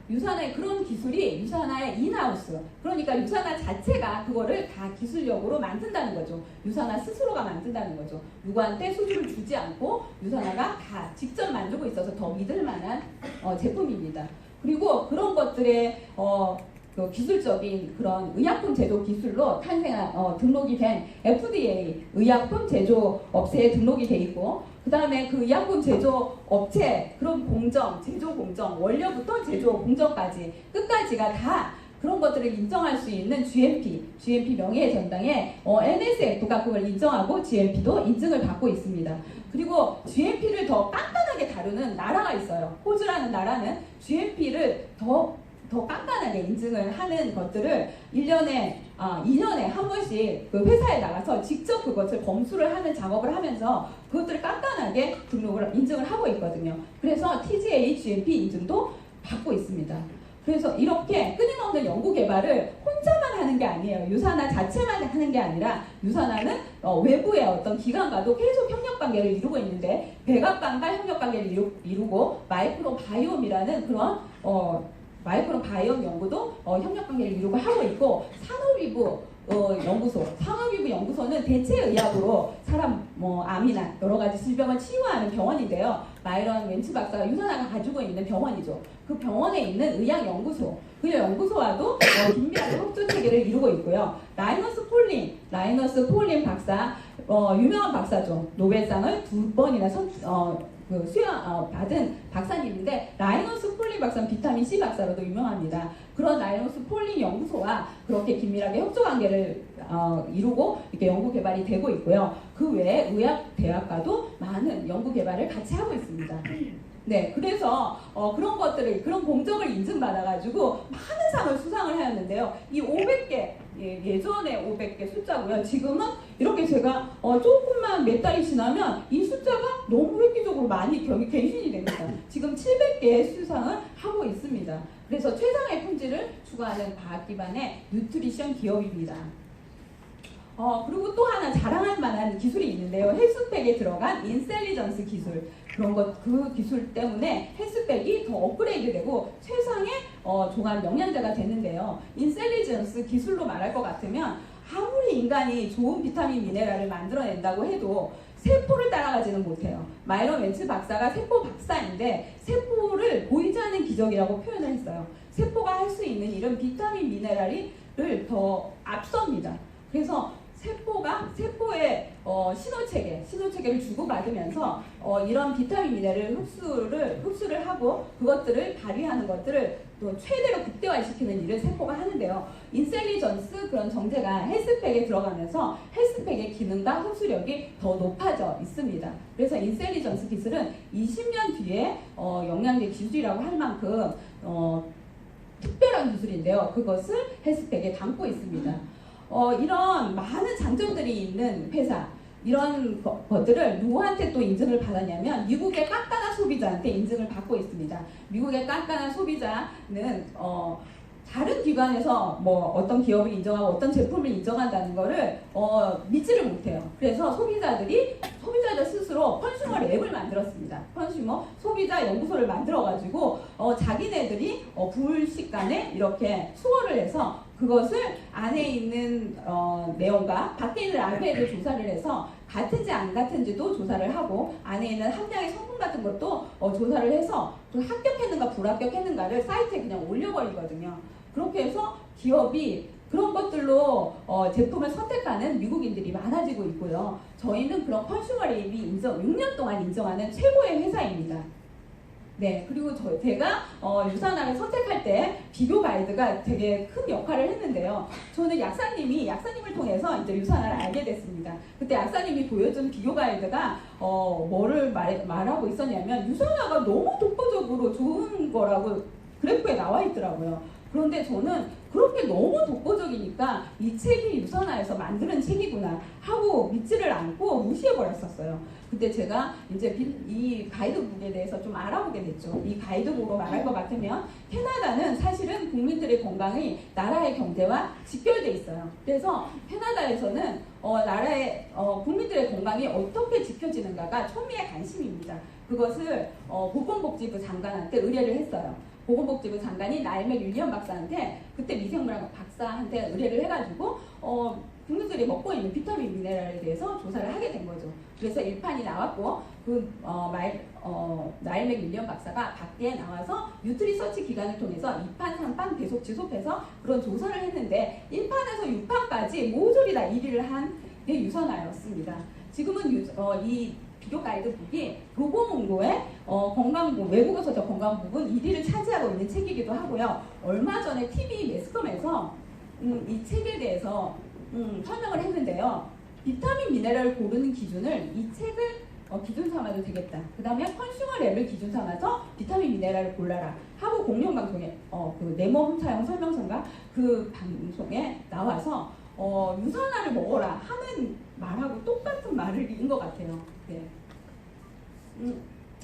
유산화의 그런 기술이 유산화의 인하우스, 그러니까 유산화 자체가 그거를 다 기술력으로 만든다는 거죠. 유산화 스스로가 만든다는 거죠. 누구한테 수주를 주지 않고 유산화가 다 직접 만들고 있어서 더 믿을 만한 제품입니다. 그리고 그런 것들의 그 기술적인 그런 의약품 제조 기술로 등록이 된 FDA 의약품 제조 업체에 등록이 돼 있고, 그 다음에 그 의약품 제조 업체 그런 제조 공정, 원료부터 제조 공정까지 끝까지가 다 그런 것들을 인정할 수 있는 GMP 명예의 전당에 NSF가 그걸 인정하고 GMP도 인증을 받고 있습니다. 그리고 GMP를 더 깐깐하게 다루는 나라가 있어요. 호주라는 나라는 GMP를 더 더 깐깐하게 인증을 하는 것들을 2년에 한 번씩 그 회사에 나가서 직접 그것을 검수를 하는 작업을 하면서 그것들을 깐깐하게 인증을 하고 있거든요. 그래서 TGA GMP 인증도 받고 있습니다. 그래서 이렇게 끊임없는 연구 개발을 혼자만 하는 게 아니에요. 유산화 자체만 하는 게 아니라 유산화는 외부의 어떤 기관과도 계속 협력 관계를 이루고 있는데 백악관과 협력 관계를 이루고 마이크로 바이옴이라는 그런 마이크로 바이옴 연구도 협력 관계를 이루고 하고 있고 산업위부 산업위부 연구소는 대체의학으로 사람 암이나 여러 가지 질병을 치유하는 병원인데요. 마이런 웬츠 박사가 유산화가 가지고 있는 병원이죠. 그 병원에 있는 의학연구소, 그 연구소와도 긴밀하게 협조 체계를 이루고 있고요. 라이너스 폴린 박사, 유명한 박사죠. 노벨상을 2번이나 받은 박사님인데 라이너스 폴린 박사는 비타민 C 박사로도 유명합니다. 그런 라이너스 폴린 연구소와 그렇게 긴밀하게 협조 관계를 이루고 이렇게 연구 개발이 되고 있고요. 그 외에 의학대학과도 많은 연구 개발을 같이 하고 있습니다. 네, 그래서 그런 것들을 그런 공정을 인증받아가지고 많은 상을 수상을 하였는데요. 이 500개 예전에 500개 숫자고요. 지금은 이렇게 제가 조금만 몇 달이 지나면 이 숫자가 너무 획기적으로 많이 갱신이 됩니다. 지금 700개의 수상을 하고 있습니다. 그래서 최상의 품질을 추구하는 과학 기반의 뉴트리션 기업입니다. 그리고 또 하나 자랑할 만한 기술이 있는데요. 헬스팩에 들어간 인셀리전스 기술. 그 기술 때문에 헬스백이 더 업그레이드되고 최상의 종합 영양제가 되는데요. 인셀리전스 기술로 말할 것 같으면 아무리 인간이 좋은 비타민 미네랄을 만들어낸다고 해도 세포를 따라가지는 못해요. 마이런 웬츠 박사가 세포 박사인데 세포를 보이지 않는 기적이라고 표현을 했어요. 세포가 할 수 있는 일은 비타민 미네랄을 더 앞섭니다. 그래서 세포의 신호체계를 주고받으면서 이런 비타민 미네랄을 흡수를 하고 그것들을 발휘하는 것들을 또 최대로 극대화시키는 일을 세포가 하는데요. 인셀리전스 그런 정제가 헬스팩에 들어가면서 헬스팩의 기능과 흡수력이 더 높아져 있습니다. 그래서 인셀리전스 기술은 20년 뒤에 영양제 기술이라고 할 만큼 특별한 기술인데요. 그것을 헬스팩에 담고 있습니다. 이런 많은 장점들이 있는 회사, 이런 것들을 누구한테 또 인증을 받았냐면 미국의 깐깐한 소비자한테 인증을 받고 있습니다. 미국의 깐깐한 소비자는 다른 기관에서 어떤 기업을 인정하고 어떤 제품을 인정한다는 거를 믿지를 못해요. 그래서 소비자들 스스로 컨슈머 랩을 만들었습니다. 소비자 연구소를 만들어가지고 자기네들이 불식간에 이렇게 수거를 해서 그것을 안에 있는 내용과 밖에 있는 RPA를 조사를 해서 같은지 안 같은지도 조사를 하고 안에 있는 함량의 성분 같은 것도 조사를 해서 또 합격했는가 불합격했는가를 사이트에 그냥 올려버리거든요. 그렇게 해서 기업이 그런 것들로 제품을 선택하는 미국인들이 많아지고 있고요. 저희는 그런 컨슈머 랩이 6년 동안 인정하는 최고의 회사입니다. 네, 그리고 제가 유산화를 선택할 때 비교 가이드가 되게 큰 역할을 했는데요. 저는 약사님을 통해서 이제 유산화를 알게 됐습니다. 그때 약사님이 보여준 비교 가이드가 뭐를 말하고 있었냐면 유산화가 너무 독보적으로 좋은 거라고 그래프에 나와 있더라고요. 그런데 저는 그렇게 너무 독보적이니까 이 책이 유산화에서 만드는 책이구나 하고 믿지를 않고 무시해버렸었어요. 근데 제가 이제 이 가이드북에 대해서 좀 알아보게 됐죠. 이 가이드북으로 말할 것 같으면 캐나다는 사실은 국민들의 건강이 나라의 경제와 직결돼 있어요. 그래서 캐나다에서는 나라의 국민들의 건강이 어떻게 지켜지는가가 천미의 관심입니다. 그것을 보건복지부 장관한테 의뢰를 했어요. 보건복지부 장관이 나일맥 윌리엄 박사한테 그때 미생물학 박사한테 의뢰를 해가지고 국민들이 먹고 있는 비타민 미네랄에 대해서 조사를 하게 된 거죠. 그래서 1판이 나왔고 나일맥 윌리엄 박사가 밖에 나와서 뉴트리서치 기관을 통해서 2판, 3판 계속 지속해서 그런 조사를 했는데 1판에서 6판까지 모조리 다 1위를 한 게 유산화였습니다. 지금은 이 비교 가이드북이 교보문고의 외국에서 건강북은 1위를 차지하고 있는 책이기도 하고요. 얼마 전에 TV 매스컴에서 이 책에 대해서 설명을 했는데요. 비타민 미네랄을 고르는 기준을 이 책을 기준 삼아도 되겠다. 그 다음에 컨슈머 랩을 기준 삼아서 비타민 비타민 미네랄을 골라라 하고 공룡 방송에 그 내 몸 사용 설명서인가 그 방송에 나와서 유산화를 먹어라 하는 말하고 똑같은 말을 읽은 것 같아요. 네.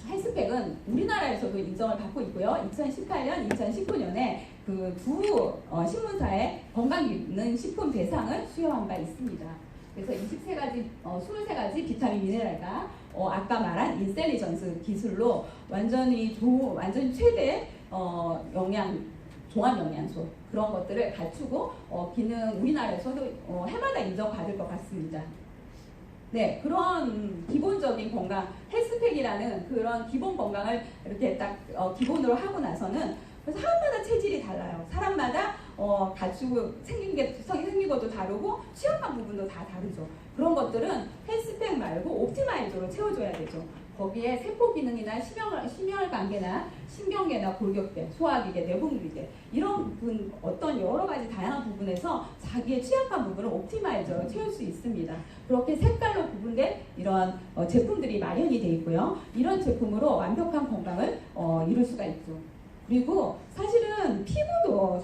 헬스팩은 우리나라에서도 인정을 받고 있고요. 2018년, 2019년에 그 두 신문사의 건강기능 식품 대상을 수여한 바 있습니다. 그래서 23가지 비타민 미네랄과 아까 말한 인텔리전스 기술로 완전히 최대 종합 영양소 그런 것들을 갖추고 기능 우리나라에서도 해마다 인정받을 것 같습니다. 네, 그런 기본적인 건강, 헬스팩이라는 그런 기본 건강을 이렇게 딱 기본으로 하고 나서는 그래서 사람마다 체질이 달라요. 사람마다 갖추고 생긴 것도 다르고 취약한 부분도 다 다르죠. 그런 것들은 헬스팩 말고 옵티마이저로 채워줘야 되죠. 거기에 세포 기능이나 심혈관계나 신경계나 골격계, 소화기계, 내분비계 이런 어떤 여러 가지 다양한 부분에서 자기의 취약한 부분을 옵티마이저로 채울 수 있습니다. 그렇게 색깔로 구분된 이런 제품들이 마련이 되어 있고요. 이런 제품으로 완벽한 건강을 이룰 수가 있죠. 그리고 사실은 피부도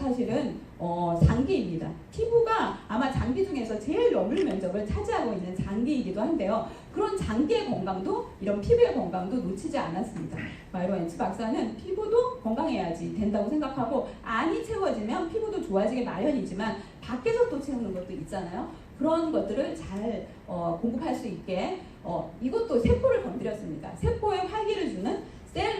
장기입니다. 피부가 아마 장기 중에서 제일 넓은 면적을 차지하고 있는 장기이기도 한데요. 그런 장기의 건강도 이런 피부의 건강도 놓치지 않았습니다. 마이로 엔츠 박사는 피부도 건강해야지 된다고 생각하고 안이 채워지면 피부도 좋아지기 마련이지만 밖에서 또 채우는 것도 있잖아요. 그런 것들을 잘 공급할 수 있게 이것도 세포를 건드렸습니다. 세포에 활기를 주는 셀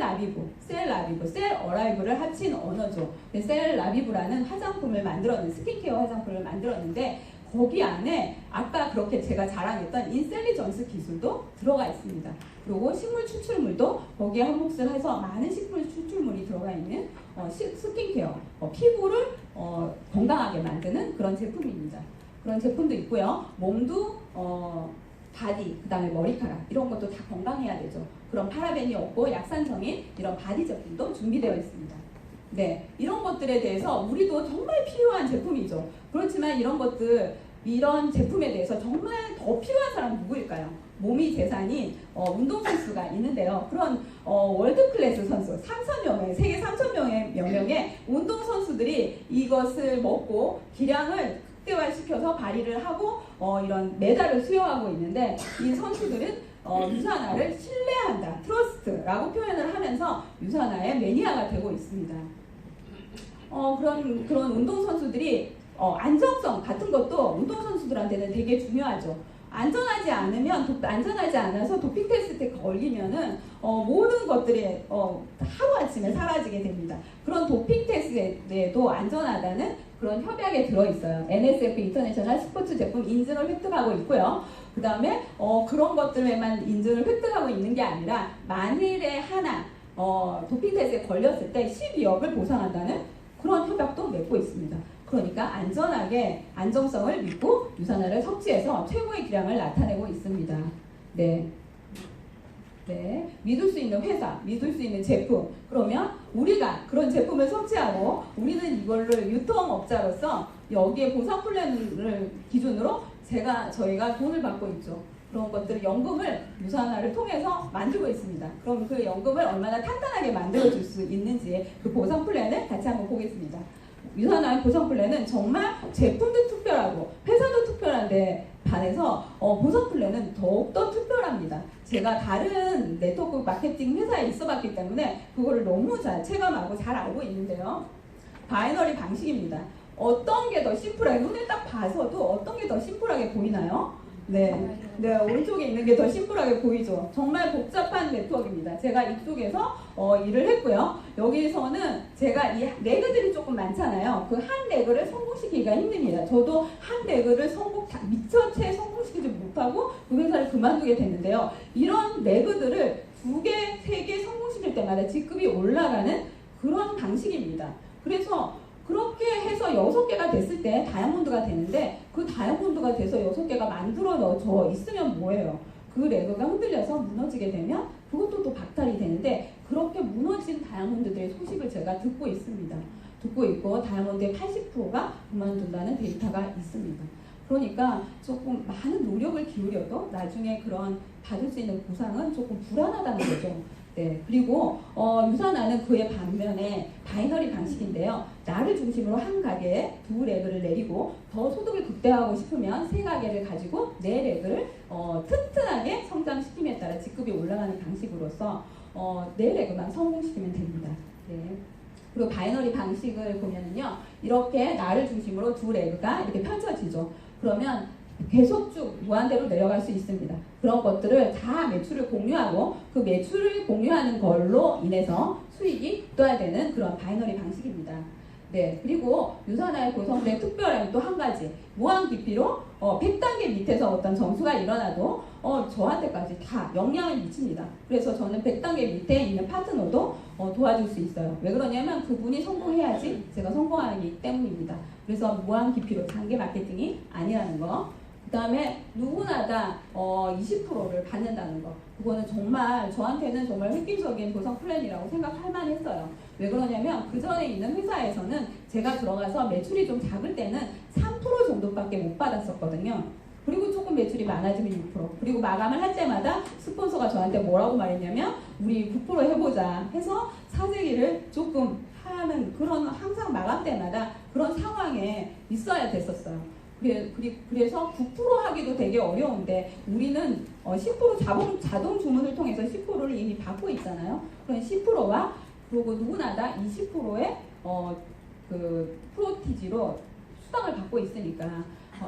어라이브를 합친 언어죠. 셀 라비브라는 화장품을 만들었는 스킨케어 화장품을 만들었는데 거기 안에 아까 그렇게 제가 자랑했던 인텔리전스 기술도 들어가 있습니다. 그리고 식물 추출물도 거기에 한몫을 해서 많은 식물 추출물이 들어가 있는 스킨케어, 피부를 건강하게 만드는 그런 제품입니다. 그런 제품도 있고요. 몸도 바디, 그 다음에 머리카락 이런 것도 다 건강해야 되죠. 그런 파라벤이 없고 약산성인 이런 바디 제품도 준비되어 있습니다. 네, 이런 것들에 대해서 우리도 정말 필요한 제품이죠. 그렇지만 이런 제품에 대해서 정말 더 필요한 사람은 누구일까요? 몸이 재산인 운동선수가 있는데요. 그런 월드 클래스 선수 3,000여 명, 세계 3,000명의 명령의 운동선수들이 이것을 먹고 기량을 극대화시켜서 발휘를 하고 이런 메달을 수여하고 있는데 이 선수들은 유산화를 신뢰한다, 트러스트라고 표현을 하면서 유산화의 매니아가 되고 있습니다. 그런 운동선수들이 안정성 같은 것도 운동선수들한테는 되게 중요하죠. 안전하지 않아서 도핑 테스트에 걸리면은 모든 것들이 하루아침에 사라지게 됩니다. 그런 도핑 테스트에도 안전하다는 그런 협약에 들어있어요. NSF 인터내셔널 스포츠 제품 인증을 획득하고 있고요. 그 다음에 그런 것들에만 인증을 획득하고 있는 게 아니라 만일에 하나 도핑 테스트에 걸렸을 때 12억을 보상한다는 그런 협약도 맺고 있습니다. 그러니까 안전하게 안정성을 믿고 유산화를 섭취해서 최고의 기량을 나타내고 있습니다. 네. 믿을 수 있는 회사, 믿을 수 있는 제품. 그러면 우리가 그런 제품을 섭취하고 우리는 이걸로 유통업자로서 여기에 보상 플랜을 기준으로 저희가 돈을 받고 있죠. 그런 것들을 연금을 유산화를 통해서 만들고 있습니다. 그럼 그 연금을 얼마나 탄탄하게 만들어줄 수 있는지 그 보상 플랜을 같이 한번 보겠습니다. 유산화의 보상 플랜은 정말 제품도 특별하고 회사도 특별한데 반해서 보상 플랜은 더욱더 특별합니다. 제가 다른 네트워크 마케팅 회사에 있어봤기 때문에 그거를 너무 잘 체감하고 잘 알고 있는데요. 바이너리 방식입니다. 어떤 게 더 심플하게 눈에 딱 봐서도 어떤 게 더 심플하게 보이나요? 네, 오른쪽에 있는 게 더 심플하게 보이죠. 정말 복잡한 네트워크입니다. 제가 이쪽에서 일을 했고요. 여기서는 제가 이 레그들이 조금 많잖아요. 그 한 레그를 성공시키기가 힘듭니다. 저도 한 레그를 미처 채 성공시키지 못하고 그 회사를 그만두게 됐는데요. 이런 레그들을 2개, 3개 성공시킬 때마다 직급이 올라가는 그런 방식입니다. 그래서 그렇게 해서 6개가 됐을 때 다이아몬드가 되는데 그 다이아몬드가 돼서 6개가 만들어져 있으면 뭐예요? 그 레그가 흔들려서 무너지게 되면 그것도 또 박탈이 되는데 그렇게 무너진 다이아몬드들의 소식을 제가 듣고 있습니다. 듣고 있고 다이아몬드의 80%가 그만둔다는 데이터가 있습니다. 그러니까 조금 많은 노력을 기울여도 나중에 그런 받을 수 있는 보상은 조금 불안하다는 거죠. 네, 그리고 유사나는 그의 반면에 바이너리 방식인데요. 나를 중심으로 한 가게에 두 렉을 내리고 더 소득을 극대화하고 싶으면 세 가게를 가지고 네 렉을 튼튼하게 성장시킴에 따라 직급이 올라가는 방식으로서 네 렉만 성공시키면 됩니다. 네. 그리고 바이너리 방식을 보면은요, 이렇게 나를 중심으로 두 레그가 이렇게 펼쳐지죠. 그러면 계속 쭉 무한대로 내려갈 수 있습니다. 그런 것들을 다 매출을 공유하고 그 매출을 공유하는 걸로 인해서 수익이 떠야되는 그런 바이너리 방식입니다. 네, 그리고 유산화에 구성된 특별함이 또 한 가지, 무한 깊이로 100단계 밑에서 어떤 점수가 일어나도 저한테까지 다 영향을 미칩니다. 그래서 저는 100단계 밑에 있는 파트너도 도와줄 수 있어요. 왜 그러냐면 그분이 성공해야지 제가 성공하기 때문입니다. 그래서 무한 깊이로 단계 마케팅이 아니라는 거. 그 다음에 누구나 다 20%를 받는다는 거. 그거는 정말 저한테는 정말 획기적인 보상 플랜이라고 생각할 만했어요. 왜 그러냐면 그 전에 있는 회사에서는 제가 들어가서 매출이 좀 작을 때는 3% 정도밖에 못 받았었거든요. 그리고 조금 매출이 많아지면 6%. 그리고 마감을 할 때마다 스폰서가 저한테 뭐라고 말했냐면 우리 9% 해보자 해서 사재기를 조금 하는 그런 항상 마감 때마다 그런 상황에 있어야 됐었어요. 그래서 9% 하기도 되게 어려운데 우리는 10% 자동 주문을 통해서 10%를 이미 받고 있잖아요. 그런 10%와 그리고 누구나 다 20%의 그 프로티지로 수당을 받고 있으니까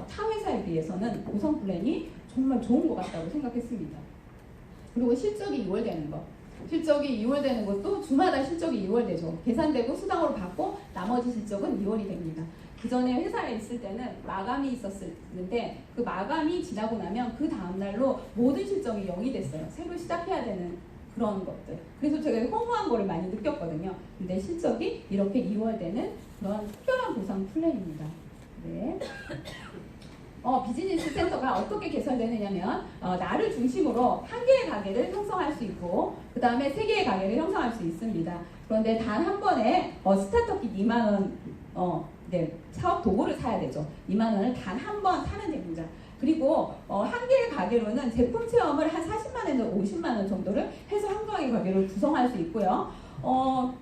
타 회사에 비해서는 보상 플랜이 정말 좋은 것 같다고 생각했습니다. 그리고 실적이 2월 되는 거. 실적이 2월 되는 것도 주마다 실적이 2월 되죠. 계산되고 수당으로 받고 나머지 실적은 2월이 됩니다. 그 전에 회사에 있을 때는 마감이 있었는데 그 마감이 지나고 나면 그 다음날로 모든 실적이 0이 됐어요. 새로 시작해야 되는 그런 것들. 그래서 제가 허무한 거를 많이 느꼈거든요. 근데 실적이 이렇게 2월 되는 그런 특별한 보상 플랜입니다. 네. 비즈니스 센터가 어떻게 개설되느냐면 나를 중심으로 한 개의 가게를 형성할 수 있고 그 다음에 세 개의 가게를 형성할 수 있습니다. 그런데 단 한 번에 스타터 킷 2만 원 네, 사업 도구를 사야 되죠. 2만 원을 단 한 번 사면 됩니다. 그리고 한 개의 가게로는 제품 체험을 한 40만 원에서 50만 원 정도를 해서 한 개의 가게를 구성할 수 있고요.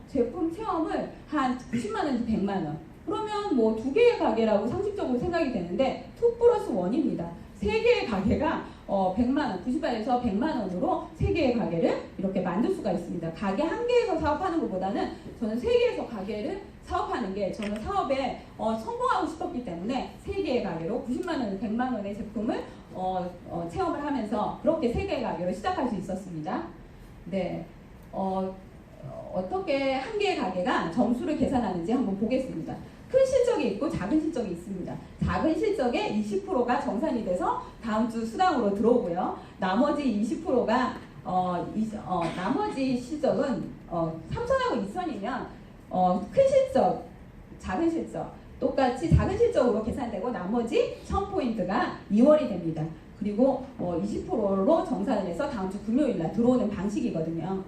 제품 체험을 한 90만 원에서 100만 원. 그러면 뭐 두 개의 가게라고 상식적으로 생각이 되는데 2+1입니다. 세 개의 가게가 100만 원, 90만에서 100만 원으로 세 개의 가게를 이렇게 만들 수가 있습니다. 가게 한 개에서 사업하는 것보다는 저는 세 개에서 가게를 사업하는 게 저는 사업에 성공하고 싶었기 때문에 세 개의 가게로 90만 원, 100만 원의 제품을 체험을 하면서 그렇게 세 개의 가게로 시작할 수 있었습니다. 네, 어떻게 한 개의 가게가 점수를 계산하는지 한번 보겠습니다. 큰 실적이 있고 작은 실적이 있습니다. 작은 실적에 20%가 정산이 돼서 다음 주 수당으로 들어오고요. 나머지 20%가 나머지 실적은 3천하고 2천이면 큰 실적, 작은 실적 똑같이 작은 실적으로 계산되고 나머지 1000포인트가 2월이 됩니다. 그리고 20%로 정산을 해서 다음 주 금요일날 들어오는 방식이거든요.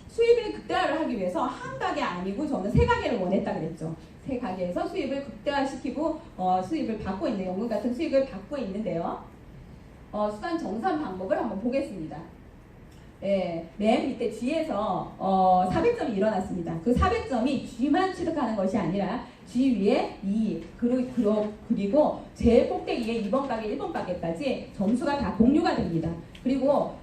수입을 극대화를 하기 위해서 한 가게 아니고 저는 세 가게를 원했다 그랬죠. 세 가게에서 수입을 극대화시키고 수입을 받고 있는 연금 같은 수익을 받고 있는데요. 수단 정산 방법을 한번 보겠습니다. 예, 맨 밑에 G에서 400점이 일어났습니다. 그 400점이 G만 취득하는 것이 아니라 G 위에 2 그리고 제일 꼭대기에 2번 가게, 1번 가게까지 점수가 다 공유가 됩니다. 그리고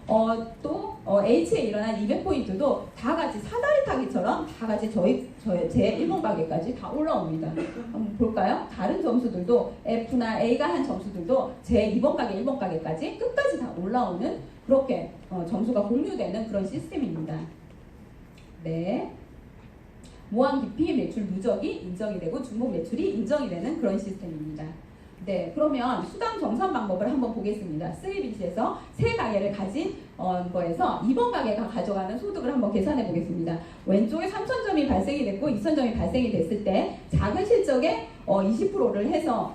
또 H에 일어난 200포인트도 다 같이 사다리 타기처럼 다 같이 제 1번 가게까지 다 올라옵니다. 한번 볼까요? 다른 점수들도 F나 A가 한 점수들도 제 2번 가게, 1번 가게까지 끝까지 다 올라오는 그렇게 점수가 공유되는 그런 시스템입니다. 네. 무한 깊이 매출 누적이 인정이 되고 중복 매출이 인정이 되는 그런 시스템입니다. 네, 그러면 수당 정산 방법을 한번 보겠습니다. 3빛에서 세 가게를 가진 거에서 2번 가게가 가져가는 소득을 한번 계산해 보겠습니다. 왼쪽에 3,000점이 발생이 됐고 2,000점이 발생이 됐을 때 작은 실적에 20%를 해서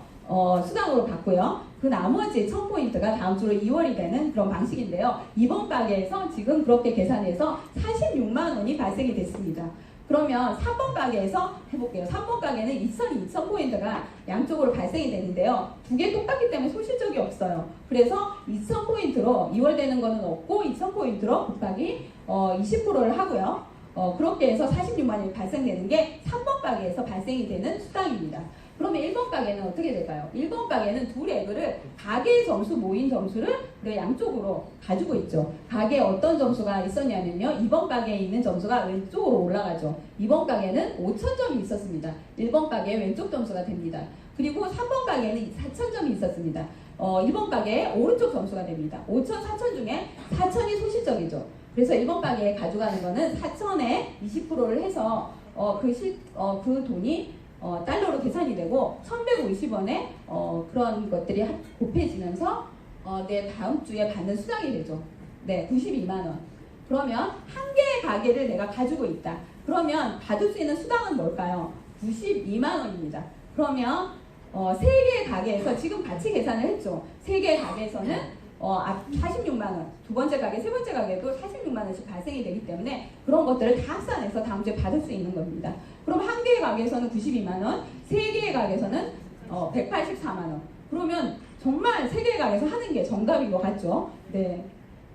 수당으로 받고요. 그 나머지 1000포인트가 다음 주로 2월이 되는 그런 방식인데요. 2번 가게에서 지금 그렇게 계산해서 46만 원이 발생이 됐습니다. 그러면 3번 가게에서 해볼게요. 3번 가게는 2,000포인트가 양쪽으로 발생이 되는데요. 두 개 똑같기 때문에 소실적이 없어요. 그래서 2,000포인트로 2월 되는 거는 없고 2,000포인트로 곱하기 20%를 하고요. 그렇게 해서 46만 원이 발생되는 게 3번 가게에서 발생이 되는 수당입니다. 그러면 1번 가게는 어떻게 될까요? 1번 가게는 두 레그를 가게 점수 모인 점수를 양쪽으로 가지고 있죠. 가게에 어떤 점수가 있었냐면요. 2번 가게에 있는 점수가 왼쪽으로 올라가죠. 2번 가게는 5,000점이 있었습니다. 1번 가게의 왼쪽 점수가 됩니다. 그리고 3번 가게는 4,000점이 있었습니다. 1번 가게의 오른쪽 점수가 됩니다. 5,000, 4,000 중에 4,000이 소실적이죠. 그래서 1번 가게에 가져가는 거는 4,000에 20%를 해서 그 돈이 달러로 계산이 되고 1,150원에 그런 것들이 곱해지면서 내 다음 주에 받는 수당이 되죠. 네, 92만 원. 그러면 한 개의 가게를 내가 가지고 있다. 그러면 받을 수 있는 수당은 뭘까요? 92만 원입니다. 그러면 세 개의 가게에서 지금 같이 계산을 했죠. 세 개의 가게에서는 46만 원, 두 번째 가게, 세 번째 가게도 46만 원씩 발생이 되기 때문에 그런 것들을 다 합산해서 다음 주에 받을 수 있는 겁니다. 그럼 한 개의 가게에서는 92만 원, 세 개의 가게에서는 184만 원. 그러면 정말 세 개의 가게에서 하는 게 정답인 것 같죠? 네.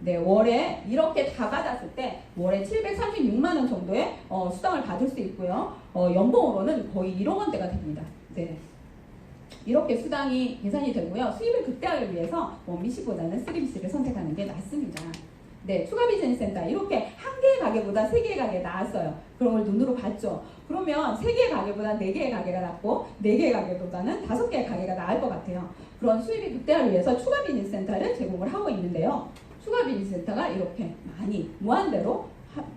네, 월에 이렇게 다 받았을 때 월에 736만 원 정도의 수당을 받을 수 있고요. 연봉으로는 거의 1억 원대가 됩니다. 네. 이렇게 수당이 계산이 되고요. 수입을 극대화를 위해서 원비씨보다는 3BC를 선택하는 게 낫습니다. 네, 추가 비즈니스 센터 이렇게 한 개의 가게보다 세 개의 가게가 나았어요. 그런 걸 눈으로 봤죠. 그러면 세 개의 가게보다 네 개의 가게가 낫고 네 개의 가게보다는 5개의 가게가 나을 것 같아요. 그런 수입의 극대화를 위해서 추가 비즈니스 센터를 제공을 하고 있는데요. 추가 비즈니스 센터가 이렇게 많이 무한대로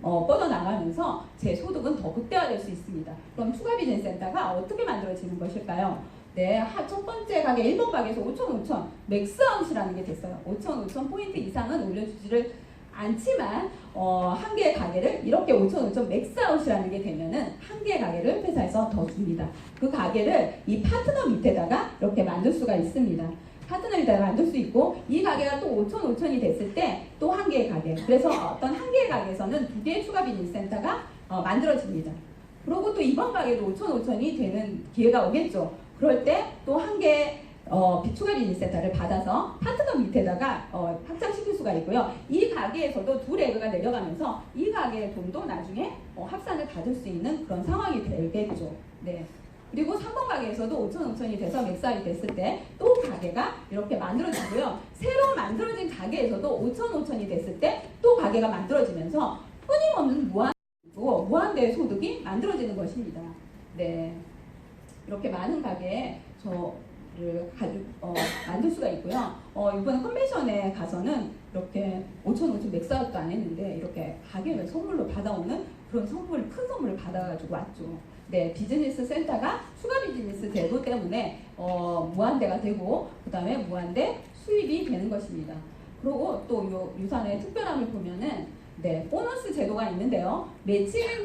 뻗어나가면서 제 소득은 더 극대화될 수 있습니다. 그럼 추가 비즈니스 센터가 어떻게 만들어지는 것일까요? 네, 첫 번째 가게 1번 가게에서 5,500 맥스아웃이라는 게 됐어요. 5,500 포인트 이상은 올려주지를 않지만 한 개의 가게를 이렇게 5,500 맥스아웃이라는 게 되면은 한 개의 가게를 회사에서 더 줍니다. 그 가게를 이 파트너 밑에다가 이렇게 만들 수가 있습니다. 파트너 밑에다가 만들 수 있고 이 가게가 또 5,500이 됐을 때 또 한 개의 가게. 그래서 어떤 한 개의 가게에서는 두 개의 추가 비즈니스 센터가 만들어집니다. 그리고 또 이번 가게도 5,500이 되는 기회가 오겠죠. 그럴 때 또 한 개의 추가 비즈니스 센터를 받아서 파트너 밑에다가 확장시킬 수가 있고요. 이 가게에서도 두 레그가 내려가면서 이 가게의 돈도 나중에 합산을 받을 수 있는 그런 상황이 되겠죠. 네. 그리고 3번 가게에서도 5,500이 돼서 맥스아웃이 됐을 때 또 가게가 이렇게 만들어지고요. 새로 만들어진 가게에서도 5,500이 됐을 때 또 가게가 만들어지면서 끊임없는 무한대의 소득이 만들어지는 것입니다. 네. 이렇게 많은 가게에 저를 만들 수가 있고요. 이번 컨벤션에 가서는 이렇게 5,500 맥스아웃도 안 했는데 이렇게 가게를 선물로 받아오는 그런 큰 선물을 받아가지고 왔죠. 네, 비즈니스 센터가 추가 비즈니스 제도 때문에 무한대가 되고 그 다음에 무한대 수입이 되는 것입니다. 그리고 또 유산의 특별함을 보면은 네, 보너스 제도가 있는데요.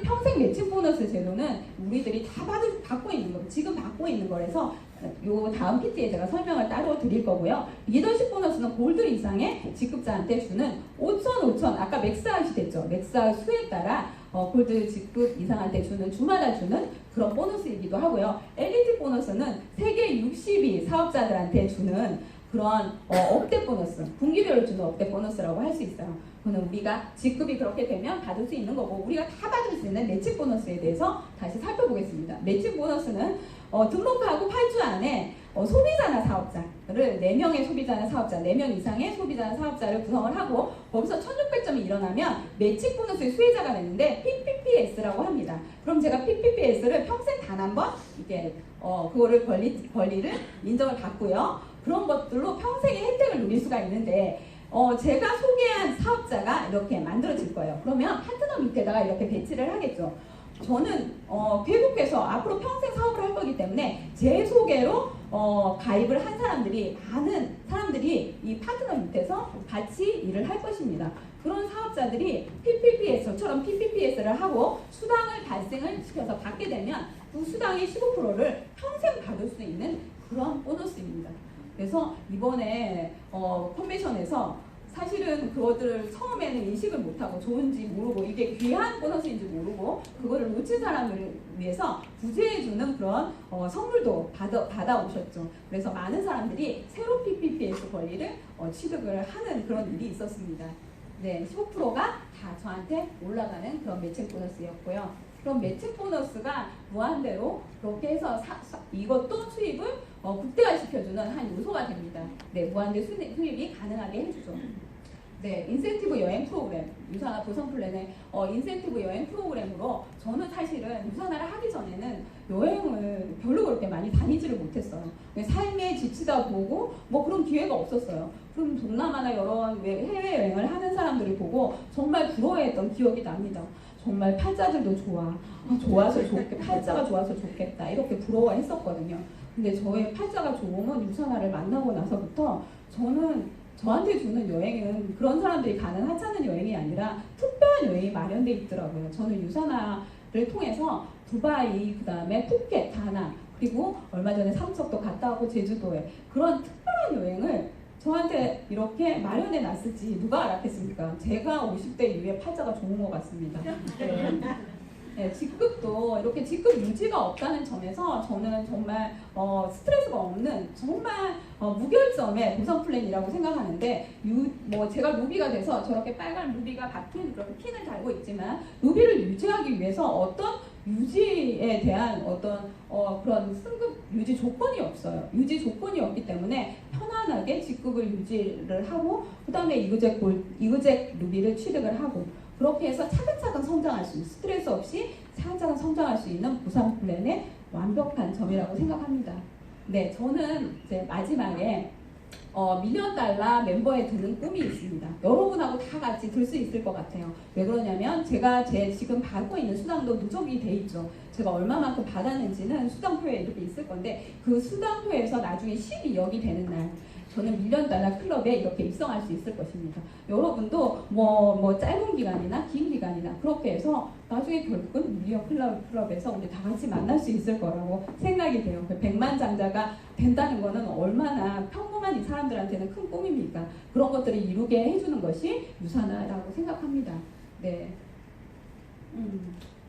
평생 매칭 보너스 제도는 우리들이 다 받고 있는 거, 지금 받고 있는 거라서 요 다음 PT에 제가 설명을 따로 드릴 거고요. 리더십 보너스는 골드 이상의 직급자한테 주는 5,000 아까 맥스아웃이 됐죠. 맥스아웃 수에 따라 골드 직급 이상한테 주는 주마다 주는 그런 보너스이기도 하고요. 엘리트 보너스는 세계 60위 사업자들한테 주는 그런 업대 보너스, 분기별로 주는 업대 보너스라고 할 수 있어요. 그거는 우리가 직급이 그렇게 되면 받을 수 있는 거고 우리가 다 받을 수 있는 매칭 보너스에 대해서 다시 살펴보겠습니다. 매칭 보너스는 등록하고 8주 안에 소비자나 사업자를 4명의 소비자나 사업자, 4명 이상의 소비자나 사업자를 구성을 하고 거기서 1,600점이 일어나면 매칭 보너스의 수혜자가 되는데 PPPS라고 합니다. 그럼 제가 PPPS를 평생 단 한 번 이렇게 그거를 권리를 인정을 받고요. 그런 것들로 평생의 혜택을 누릴 수가 있는데 제가 소개한 사업자가 이렇게 만들어질 거예요. 그러면 파트너 밑에다가 이렇게 배치를 하겠죠. 저는 괴국해서 앞으로 평생 사업을 할 거기 때문에 제 소개로 가입을 한 많은 사람들이 이 파트너 밑에서 같이 일을 할 것입니다. 그런 사업자들이 저처럼 PPPS를 하고 수당을 발생을 시켜서 받게 되면 그 수당의 15%를 평생 받을 수 있는 그런 보너스입니다. 그래서 이번에 컨벤션에서 사실은 그것들을 처음에는 인식을 못하고 좋은지 모르고 이게 귀한 보너스인지 모르고 그거를 놓친 사람을 위해서 구제해주는 그런 선물도 받아오셨죠. 그래서 많은 사람들이 새로 PPPS 권리를 취득을 하는 그런 일이 있었습니다. 네, 15%가 다 저한테 올라가는 그런 매칭 보너스였고요. 그럼 매칭 보너스가 무한대로 그렇게 해서 이것도 수입을 극대화시켜주는 한 요소가 됩니다. 네, 무한대 수입이 가능하게 해주죠. 네, 인센티브 여행 프로그램, 유산화 보상 플랜의 인센티브 여행 프로그램으로 저는 사실은 유산화를 하기 전에는 여행을 별로 그렇게 많이 다니지를 못했어요. 삶에 지치다 보고 뭐 그런 기회가 없었어요. 그럼 동남아나 여러 해외여행을 하는 사람들을 보고 정말 부러워했던 기억이 납니다. 정말 팔자들도 좋아. 좋아서 좋겠다. 팔자가 좋아서 좋겠다. 이렇게 부러워했었거든요. 근데 저의 팔자가 좋으면 유산화를 만나고 나서부터 저한테 주는 여행은 그런 사람들이 가는 하찮은 여행이 아니라 특별한 여행이 마련돼 있더라고요. 저는 유산화를 통해서 두바이, 그 다음에 푸켓, 다낭, 그리고 얼마 전에 삼척도 갔다 오고 제주도에 그런 특별한 여행을 저한테 이렇게 마련해 놨을지 누가 알았겠습니까? 제가 50대 이후에 팔자가 좋은 것 같습니다. 네. 네, 직급도 이렇게 직급 유지가 없다는 점에서 저는 정말 스트레스가 없는 정말 무결점의 보상 플랜이라고 생각하는데 제가 루비가 돼서 저렇게 빨간 루비가 박힌 그런 핀을 달고 있지만 루비를 유지하기 위해서 어떤 유지에 대한 어떤 그런 승급 유지 조건이 없어요. 유지 조건이 없기 때문에 편안하게 직급을 유지를 하고 그 다음에 이그젝 루비를 취득을 하고 그렇게 해서 차근차근 성장할 수 있는 스트레스 없이 차근차근 성장할 수 있는 보상 플랜의 완벽한 점이라고 생각합니다. 네, 저는 이제 마지막에 $1,000,000 멤버에 드는 꿈이 있습니다. 여러분하고 다 같이 들 수 있을 것 같아요. 왜 그러냐면 제가 지금 받고 있는 수당도 누적이 돼 있죠. 제가 얼마만큼 받았는지는 수당표에 이렇게 있을 건데 그 수당표에서 나중에 12억이 되는 날 저는 $1,000,000 클럽에 이렇게 입성할 수 있을 것입니다. 여러분도 뭐 짧은 기간이나 긴 기간이나 그렇게 해서 나중에 결국은 $1,000,000 클럽에서 우리 다 같이 만날 수 있을 거라고 생각이 돼요. 100만 장자가 된다는 거는 얼마나 평범한 이 사람들한테는 큰 꿈입니까? 그런 것들을 이루게 해주는 것이 유산화라고 생각합니다. 네.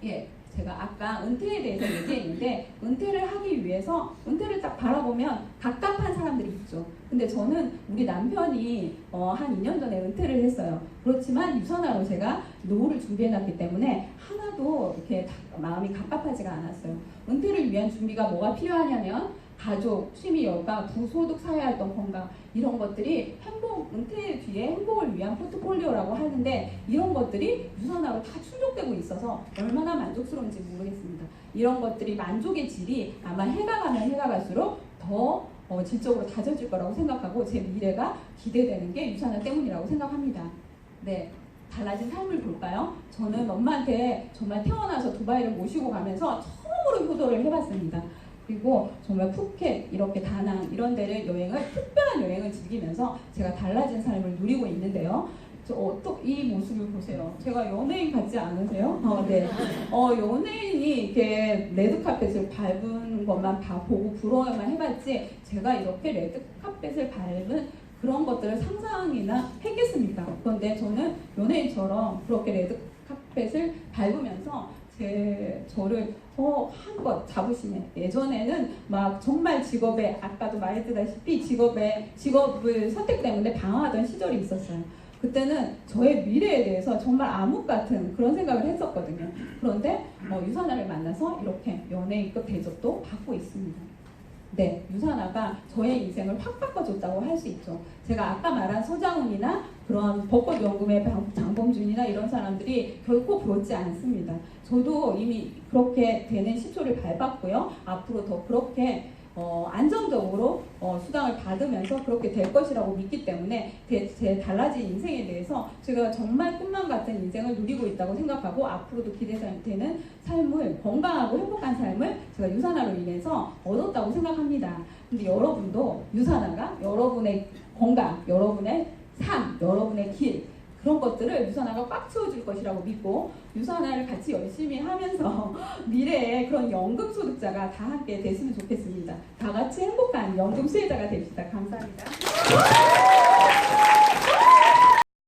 예. 제가 아까 은퇴에 대해서 얘기했는데 은퇴를 하기 위해서 은퇴를 딱 바라보면 갑갑한 사람들이 있죠. 근데 저는 우리 남편이 한 2년 전에 은퇴를 했어요. 그렇지만 유산화로 제가 노후를 준비해놨기 때문에 하나도 이렇게 마음이 갑갑하지가 않았어요. 은퇴를 위한 준비가 뭐가 필요하냐면 가족, 취미, 여가, 부소득, 사회활동, 건강 이런 것들이 은퇴 뒤에 행복을 위한 포트폴리오라고 하는데 이런 것들이 유산화로 다 충족되고 있어서 얼마나 만족스러운지 모르겠습니다. 이런 것들이 만족의 질이 아마 해가 가면 해가 갈수록 더 질적으로 다져질 거라고 생각하고 제 미래가 기대되는 게 유산화 때문이라고 생각합니다. 네. 달라진 삶을 볼까요? 저는 엄마한테 정말 태어나서 두바이를 모시고 가면서 처음으로 효도를 해봤습니다. 그리고 정말 푸켓, 이렇게 다낭 이런 데를 특별한 여행을 즐기면서 제가 달라진 삶을 누리고 있는데요. 이 모습을 보세요. 제가 연예인 같지 않으세요? 네. 연예인이 이렇게 레드카펫을 밟은 것만 보고 부러워만 해봤지 제가 이렇게 레드카펫을 밟은 그런 것들을 상상이나 했겠습니까? 그런데 저는 연예인처럼 그렇게 레드카펫을 밟으면서 저를 한껏 잡으시네. 예전에는 막 정말 직업에 아까도 말했다시피 직업을 선택 때문에 방황하던 시절이 있었어요. 그때는 저의 미래에 대해서 정말 암흑 같은 그런 생각을 했었거든요. 그런데 유산화를 만나서 이렇게 연예인급 대접도 받고 있습니다. 네, 유산화가 저의 인생을 확 바꿔줬다고 할 수 있죠. 제가 아까 말한 서장훈이나 그런 벚꽃연금의 장범준이나 이런 사람들이 결코 부럽지 않습니다. 저도 이미 그렇게 되는 시초를 밟았고요. 앞으로 더 그렇게 안정적으로 수당을 받으면서 그렇게 될 것이라고 믿기 때문에 제 달라진 인생에 대해서 제가 정말 꿈만 같은 인생을 누리고 있다고 생각하고 앞으로도 기대되는 삶을 건강하고 행복한 삶을 제가 유산화로 인해서 얻었다고 생각합니다. 근데 여러분도 유산화가 여러분의 건강, 여러분의 삶, 여러분의 길 그런 것들을 유산화가 꽉 채워줄 것이라고 믿고 유산화를 같이 열심히 하면서 미래에 그런 연금 소득자가 다 함께 됐으면 좋겠습니다. 다 같이 행복한 연금 수혜자가 됩시다. 감사합니다.